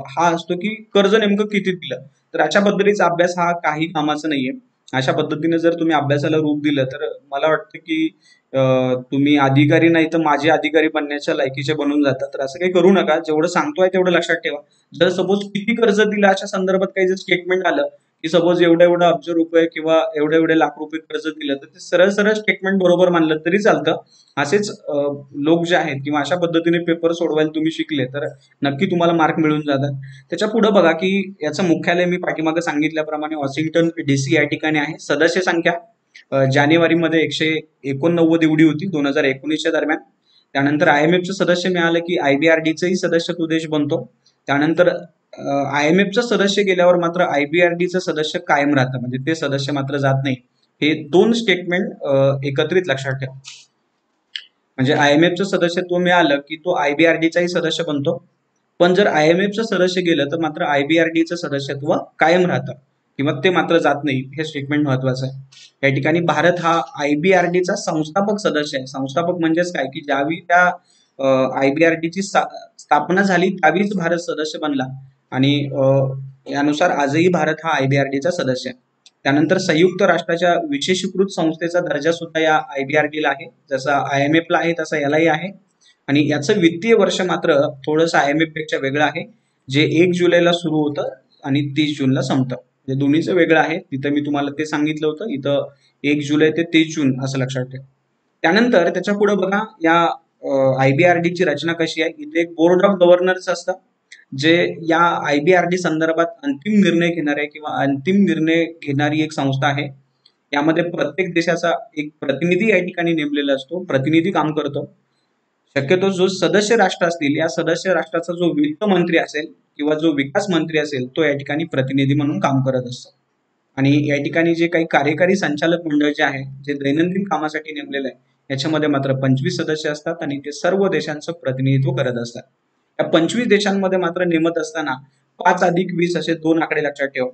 Speaker 1: हा असतो की कर्ज नेमकं किती दिलं, तर अशा पद्धतीचा अभ्यास हा काही कामाचा नाहीये. अशा पद्धतीने जर तुम्ही अभ्यासाला रूप दिलं तर मला वाटतं की तुम्ही अधिकारी नाही तर माझे अधिकारी बनण्याच्या लायकीचे बनून जातात. तर असं काही करू नका. जेवढं सांगतोय तेवढं लक्षात ठेवा. जर सपोज किती कर्ज दिलं अशा संदर्भात काही जर स्टेटमेंट आलं की सपोज एवढे एवढे अब्ज रुपये किंवा एवढे एवढे लाख रुपये कर्ज दिलं, तर ते सरळ सरळ स्टेटमेंट बरोबर मानलं तरी चालतं. असेच लोक जे आहेत किंवा अशा पद्धतीने पेपर सोडवायला तुम्ही शिकले तर नक्की तुम्हाला मार्क मिळून जातात. त्याच्या पुढे बघा की याचं मुख्यालय मी पाठीमागे सांगितल्याप्रमाणे वॉशिंग्टन DC या ठिकाणी आहे. सदस्य संख्या जानेवारीमध्ये 189 एवढी होती 2019च्या दरम्यान. त्यानंतर IMFचं सदस्य मिळालं की IBRDचंही सदस्यत्व देश बनतो. त्यानंतर IMFचं सदस्य गेल्यावर मात्र IBRDचं सदस्य कायम राहतं, म्हणजे ते सदस्य मात्र जात नाही. हे 2 स्टेटमेंट एकत्रित लक्षात ठेवा. म्हणजे IMFचं सदस्यत्व मिळालं की तो IBRDचाही सदस्य बनतो, पण जर IMFचं सदस्य गेलं तर मात्र IBRDचं सदस्यत्व कायम राहतं किंवा ते मात्र जात नाही. हे स्टेटमेंट महत्वाचं आहे. या ठिकाणी भारत हा IBRDचा संस्थापक सदस्य आहे. संस्थापक म्हणजेच काय की ज्यावेळी त्या IBRDची स्थापना झाली त्यावेळीच भारत सदस्य बनला आणि यानुसार आजही भारत हा IBRDचा सदस्य आहे. त्यानंतर संयुक्त राष्ट्राच्या विशेषीकृत संस्थेचा दर्जा सुद्धा या IBRDला आहे. जसा IMF ला आहे तसा यालाही आहे. आणि याचं वित्तीय वर्ष मात्र थोडंसं IMF पेक्षा वेगळं आहे, जे 1 जुलैला सुरू होतं आणि 30 जूनला संपतं. म्हणजे दोन्हीचं वेगळं आहे. तिथं मी तुम्हाला ते सांगितलं होतं, इथं 1 जुलै ते 30 जून असं लक्षात ठेवा. त्यानंतर त्याच्या पुढे बघा या IBRDची रचना कशी आहे. इथे एक बोर्ड ऑफ गव्हर्नर्स असतं, जे या IBRD संदर्भात अंतिम निर्णय घेणारे किंवा अंतिम निर्णय घेणारी एक संस्था आहे. यामध्ये प्रत्येक देशाचा एक प्रतिनिधी या ठिकाणी नेमलेला असतो, प्रतिनिधी काम करतो. शक्यतो जो सदस्य राष्ट्र असतील, या सदस्य राष्ट्राचा जो वित्त मंत्री असेल किंवा जो विकास मंत्री असेल तो या ठिकाणी प्रतिनिधी म्हणून काम करत असतो. आणि या ठिकाणी जे काही कार्यकारी संचालक मंडळ जे आहे, जे दैनंदिन कामासाठी नेमलेलं आहे, याच्यामध्ये मात्र 25 सदस्य असतात आणि ते सर्व देशांचं प्रतिनिधित्व करत असतात. या 25 देशांमध्ये मात्र नेमत असताना 5+20 असे 2 आकडे लक्षात ठेवा.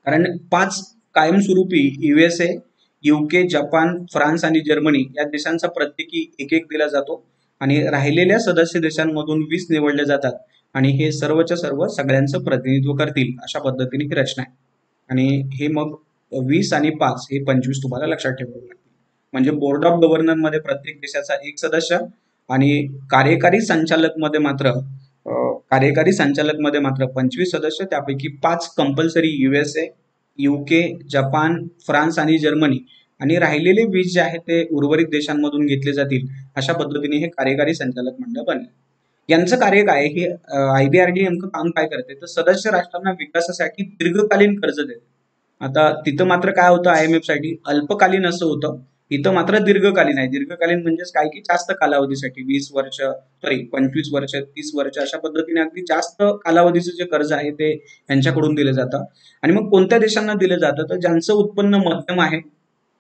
Speaker 1: कारण 5 कायमस्वरूपी USA, UK, जपान, फ्रान्स आणि जर्मनी या देशांचा प्रत्येकी एक दिला जातो आणि राहिलेल्या सदस्य देशांमधून 20 निवडले जातात आणि हे सर्वच्या सर्व सगळ्यांचं प्रतिनिधित्व करतील अशा पद्धतीने ही रचना आहे. आणि हे मग 20 आणि 5 हे 25 तुम्हाला लक्षात ठेवावे लागतील. म्हणजे बोर्ड ऑफ गव्हर्नर मध्ये प्रत्येक देशाचा एक सदस्य आणि कार्यकारी संचालक मध्ये मात्र 25 सदस्य, त्यापैकी 5 compulsory USA, UK, Japan, France आणि जर्मनी आणि राहिलेले 20 जे आहेत ते उर्वरित देशांमधून घेतले जातील. अशा पद्धतीने हे कार्यकारी संचालक मंडळ बनले. यांचं कार्य काय, हे IBRD नेमकं काम काय करते, तर सदस्य राष्ट्रांना विकासासाठी दीर्घकालीन कर्ज देते. आता तिथं मात्र काय होतं, IMF साठी अल्पकालीन असं होतं, इथं मात्र दीर्घकालीन आहे. दीर्घकालीन म्हणजेच काय की जास्त कालावधीसाठी 25 वर्ष 30 वर्ष अशा पद्धतीने अगदी जास्त कालावधीचं जे कर्ज आहे ते यांच्याकडून दिलं जातं. आणि मग कोणत्या देशांना दिलं जातं, तर ज्यांचं उत्पन्न मध्यम आहे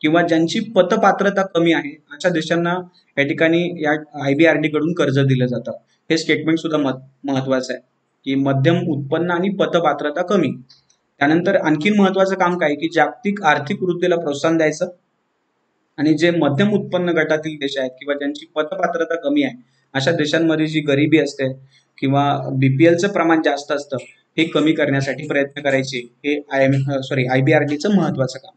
Speaker 1: किंवा ज्यांची पतपात्रता कमी आहे अशा देशांना या ठिकाणी या IBRD कडून कर्ज दिलं जातं. हे स्टेटमेंट सुद्धा महत्वाचं आहे की मध्यम उत्पन्न आणि पतपात्रता कमी. त्यानंतर आणखीन महत्वाचं काम काय की जागतिक आर्थिक वृद्धीला प्रोत्साहन द्यायचं आणि जे मध्यम उत्पन्न गटातील देश आहेत किंवा ज्यांची पतपात्रता कमी आहे अशा देशांमध्ये जी गरिबी असते किंवा BPLचं प्रमाण जास्त असतं हे कमी करण्यासाठी प्रयत्न करायचे. हे IBRDचं महत्वाचं काम.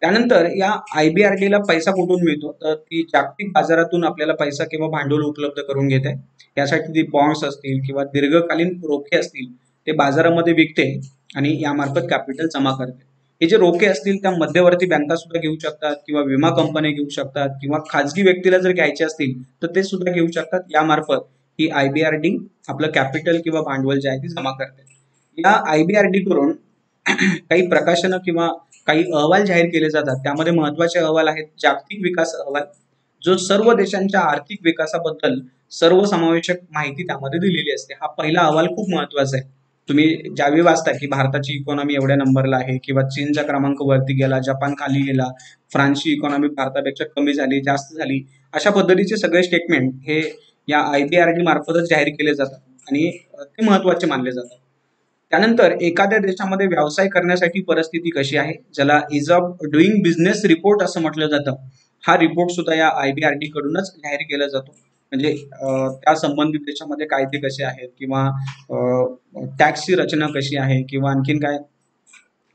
Speaker 1: त्यानंतर या IBRDला पैसा कुठून मिळतो, तर ती जागतिक बाजारातून आपल्याला पैसा किंवा भांडवल उपलब्ध करून घेते. यासाठी ती बॉन्ड्स असतील किंवा दीर्घकालीन रोखे असतील ते बाजारामध्ये विकते आणि यामार्फत कॅपिटल जमा करते. हे जे रोखे असतील त्या मध्यवर्ती बँका सुद्धा घेऊ शकतात किंवा विमा कंपन्या घेऊ शकतात किंवा खाजगी व्यक्तीला जर घ्यायचे असतील तर ते सुद्धा घेऊ शकतात. यामार्फत ही IBRD आपलं कॅपिटल किंवा भांडवल जे आहे ते जमा करते. या IBRD करून काही प्रकाशनं किंवा काही अहवाल जाहीर केले जातात. त्यामध्ये महत्वाचे अहवाल आहेत जागतिक विकास अहवाल, जो सर्व देशांच्या आर्थिक विकासाबद्दल सर्वसमावेशक माहिती त्यामध्ये दिलेली असते. हा पहिला अहवाल खूप महत्वाचा आहे. तुम्ही ज्यावेळी वाचता की भारताची इकॉनॉमी एवढ्या नंबरला आहे किंवा चीनचा क्रमांक वरती गेला, जपान खाली गेला, फ्रान्सची इकॉनॉमी भारतापेक्षा कमी झाली, जास्त झाली, अशा पद्धतीचे सगळे स्टेटमेंट हे या IBRD मार्फतच जाहीर केले जातात आणि ते महत्वाचे मानले जातात. त्यानंतर एखाद्या देशामध्ये व्यवसाय करण्यासाठी परिस्थिती कशी आहे, ज्याला is of doing business report असं म्हटलं जातं, हा रिपोर्ट सुद्धा या IBRD कडूनच जाहीर केला जातो. म्हणजे त्या संबंधित देशामध्ये कायदे कसे आहेत किंवा टॅक्सची रचना कशी आहे किंवा आणखीन काय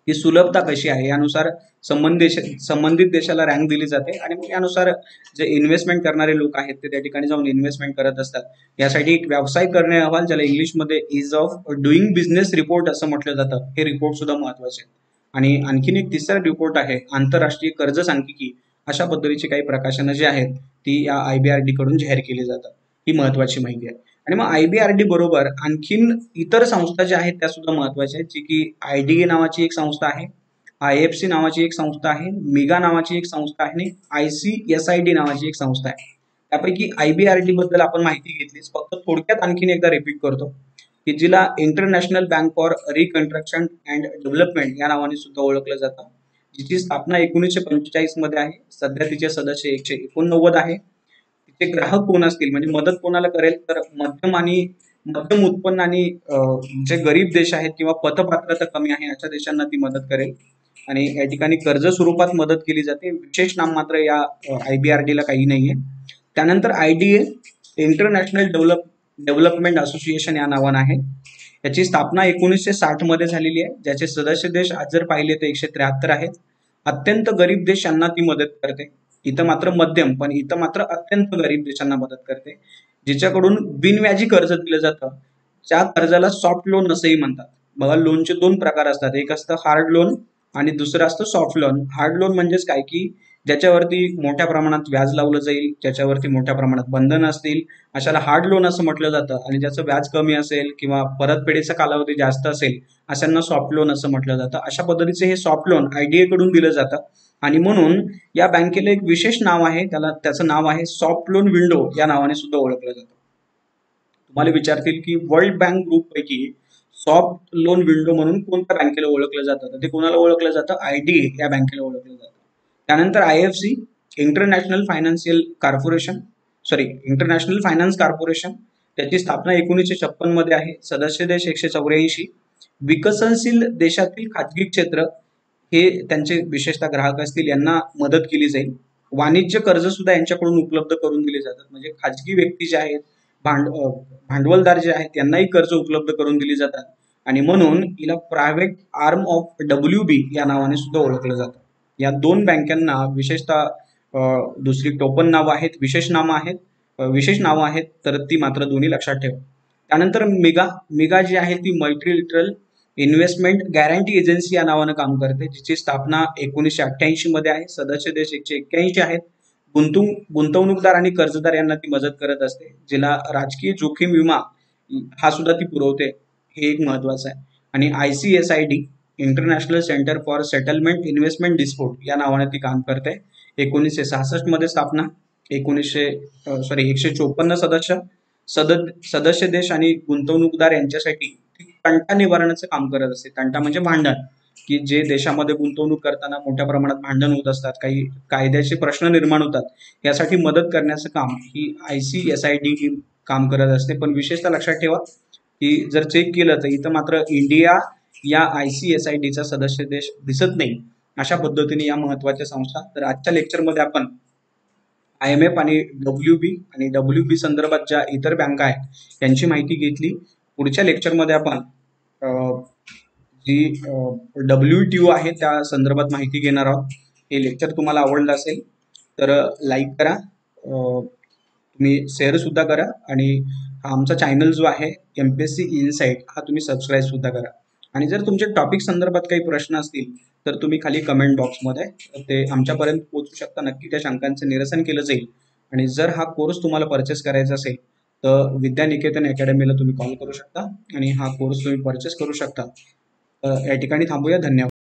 Speaker 1: ही सुलभता कशी आहे यानुसार संबंधित देशाला रँक दिली जाते आणि मग यानुसार जे इन्व्हेस्टमेंट करणारे लोक आहेत ते त्या ठिकाणी जाऊन इन्व्हेस्टमेंट करत असतात. यासाठी एक व्यवसाय करणे अहवाल, ज्याला इंग्लिशमध्ये is of doing business report असं म्हटलं जातं, हे रिपोर्ट सुद्धा महत्वाचे आहे. आणि आणखीन एक तिसरा रिपोर्ट आहे आंतरराष्ट्रीय कर्ज सांख्यिकी. अशा पद्धतीची काही प्रकाशनं जी आहेत ती या IBRD कडून जाहीर केली जातात. ही महत्वाची माहिती आहे. आणि मग IBRD बरोबर आणखीन इतर संस्था ज्या आहेत त्या सुद्धा महत्वाच्या आहेत, जी की IDA नावाची एक संस्था आहे, IFC नावाची एक संस्था आहे, मिगा नावाची एक संस्था आहे आणि ICSID नावाची एक संस्था आहे. त्यापैकी IBRD बद्दल आपण माहिती घेतलीच, फक्त थोडक्यात आणखीन एकदा रिपीट करतो की जिला international bank for reconstruction and development या नावाने सुद्धा ओळखलं जातं, जिची स्थापना 1945 मध्ये आहे. सध्या तिचे सदस्य 189 आहे. तिचे ग्राहक कोण असतील, म्हणजे मदत कोणाला करेल, तर मध्यम उत्पन्न आणि जे गरीब देश आहेत किंवा पतपात्रता कमी आहे अशा देशांना ती मदत करेल. आणि या ठिकाणी कर्ज स्वरूपात मदत केली जाते. विशेष नाम मात्र या IBRDला काही नाहीये. त्यानंतर IDA इंटरनॅशनल डेव्हलपमेंट असोसिएशन या नावानं आहे. याची स्थापना 1960 मध्ये झालेली आहे. ज्याचे सदस्य देश आज जर पाहिले तर 173 आहेत. अत्यंत गरीब देश यांना ती मदत करते. इथं मात्र मध्यम, पण इथं मात्र अत्यंत गरीब देशांना मदत करते, जिच्याकडून बिनव्याजी कर्ज दिलं जातं. त्या कर्जाला सॉफ्ट लोन असंही म्हणतात. बघा, लोनचे 2 प्रकार असतात, एक असतं हार्ड लोन आणि दुसरं असतं सॉफ्ट लोन. हार्ड लोन म्हणजेच काय की ज्याच्यावरती मोठ्या प्रमाणात व्याज लावलं जाईल, ज्याच्यावरती मोठ्या प्रमाणात बंधन असतील, अशाला हार्ड लोन असं म्हटलं जातं. आणि ज्याचं व्याज कमी असेल किंवा परतफेडीचा कालावधी जास्त असेल अशांना सॉफ्ट लोन असं म्हटलं जातं. अशा पद्धतीचे हे सॉफ्ट लोन IDA कडून दिलं जातं. आणि म्हणून या बँकेला एक विशेष नाव आहे, त्याचं नाव आहे सॉफ्ट लोन विंडो या नावाने सुद्धा ओळखलं जातं. तुम्हाला विचारतील की वर्ल्ड बँक ग्रुप पैकी सॉफ्ट लोन विंडो म्हणून कोणत्या बँकेला ओळखलं जातं, तर ते कोणाला ओळखलं जातं, IDA या बँकेला ओळखलं जातं. त्यानंतर IFC, international financial corporation, sorry international finance corporation, त्याची स्थापना 1956 मध्ये आहे. सदस्य देश 184. विकसनशील देशातील खाजगी क्षेत्र हे त्यांचे विशेषतः ग्राहक असतील यांना मदत केली जाईल. वाणिज्य कर्ज सुद्धा यांच्याकडून उपलब्ध करून दिले जातात, म्हणजे खाजगी व्यक्ती जे आहेत, भांडवलदार जे आहेत त्यांनाही कर्ज उपलब्ध करून दिली जातात. आणि म्हणून हिला प्रायव्हेट आर्म ऑफ WB या नावाने सुद्धा ओळखलं जातं. या दोन बँकांना विशेषतः दुसरी टोपण नावं आहेत, विशेष नावं आहेत, तर ती मात्र दोन्ही लक्षात ठेवा. त्यानंतर मिगा जी आहे ती मल्टीलिटरल इन्व्हेस्टमेंट गॅरंटी एजन्सी या नावानं काम करते, जिची स्थापना 1988 मध्ये आहे. सदस्य देश 181 आहेत. गुंतवणूकदार आणि कर्जदार यांना ती मदत करत असते. जिला राजकीय जोखीम विमा हा सुद्धा ती पुरवते, हे एक महत्वाचं आहे. आणि ICSID, international centre for settlement investment dispute या नावाने ती काम करते. 1966 मध्ये स्थापना. 154 सदस्य देश आणि गुंतवणूकदार यांच्यासाठी तंटा निवारणाचं काम करत असते. तंटा म्हणजे भांडण, की जे देशामध्ये गुंतवणूक करताना मोठ्या प्रमाणात भांडण होत असतात, काही कायद्याचे प्रश्न निर्माण होतात, यासाठी मदत करण्याचं काम ही ICSID काम करत असते. पण विशेषतः लक्षात ठेवा की जर चेक केलं तर इथं मात्र इंडिया या ICSIDचा सदस्य देश दिसत नाही. अशा पद्धतीने या महत्वाच्या संस्था. तर आजच्या लेक्चरमध्ये आपण IMF आणि WB संदर्भात ज्या इतर बँका आहेत यांची माहिती घेतली. पुढच्या लेक्चरमध्ये आपण जी WTO आहे त्या संदर्भात माहिती घेणार आहोत. हे लेक्चर तुम्हाला आवडलं असेल तर लाईक करा, तुम्ही शेअर सुद्धा करा, आणि हा आमचा चॅनल जो आहे MPSC इनसाइट हा तुम्ही सबस्क्राईब सुद्धा करा. आणि जर तुमच्या टॉपिक संदर्भात काही प्रश्न असतील तर तुम्ही खाली कमेंट बॉक्समध्ये ते आमच्यापर्यंत पोहोचू शकता. नक्की त्या शंकांचं निरसन केलं जाईल. आणि जर हा कोर्स तुम्हाला परचेस करायचा असेल तर विद्यानिकेतन अकॅडमीला तुम्ही कॉल करू शकता आणि हा कोर्स तुम्ही परचेस करू शकता. या ठिकाणी थांबूया. धन्यवाद.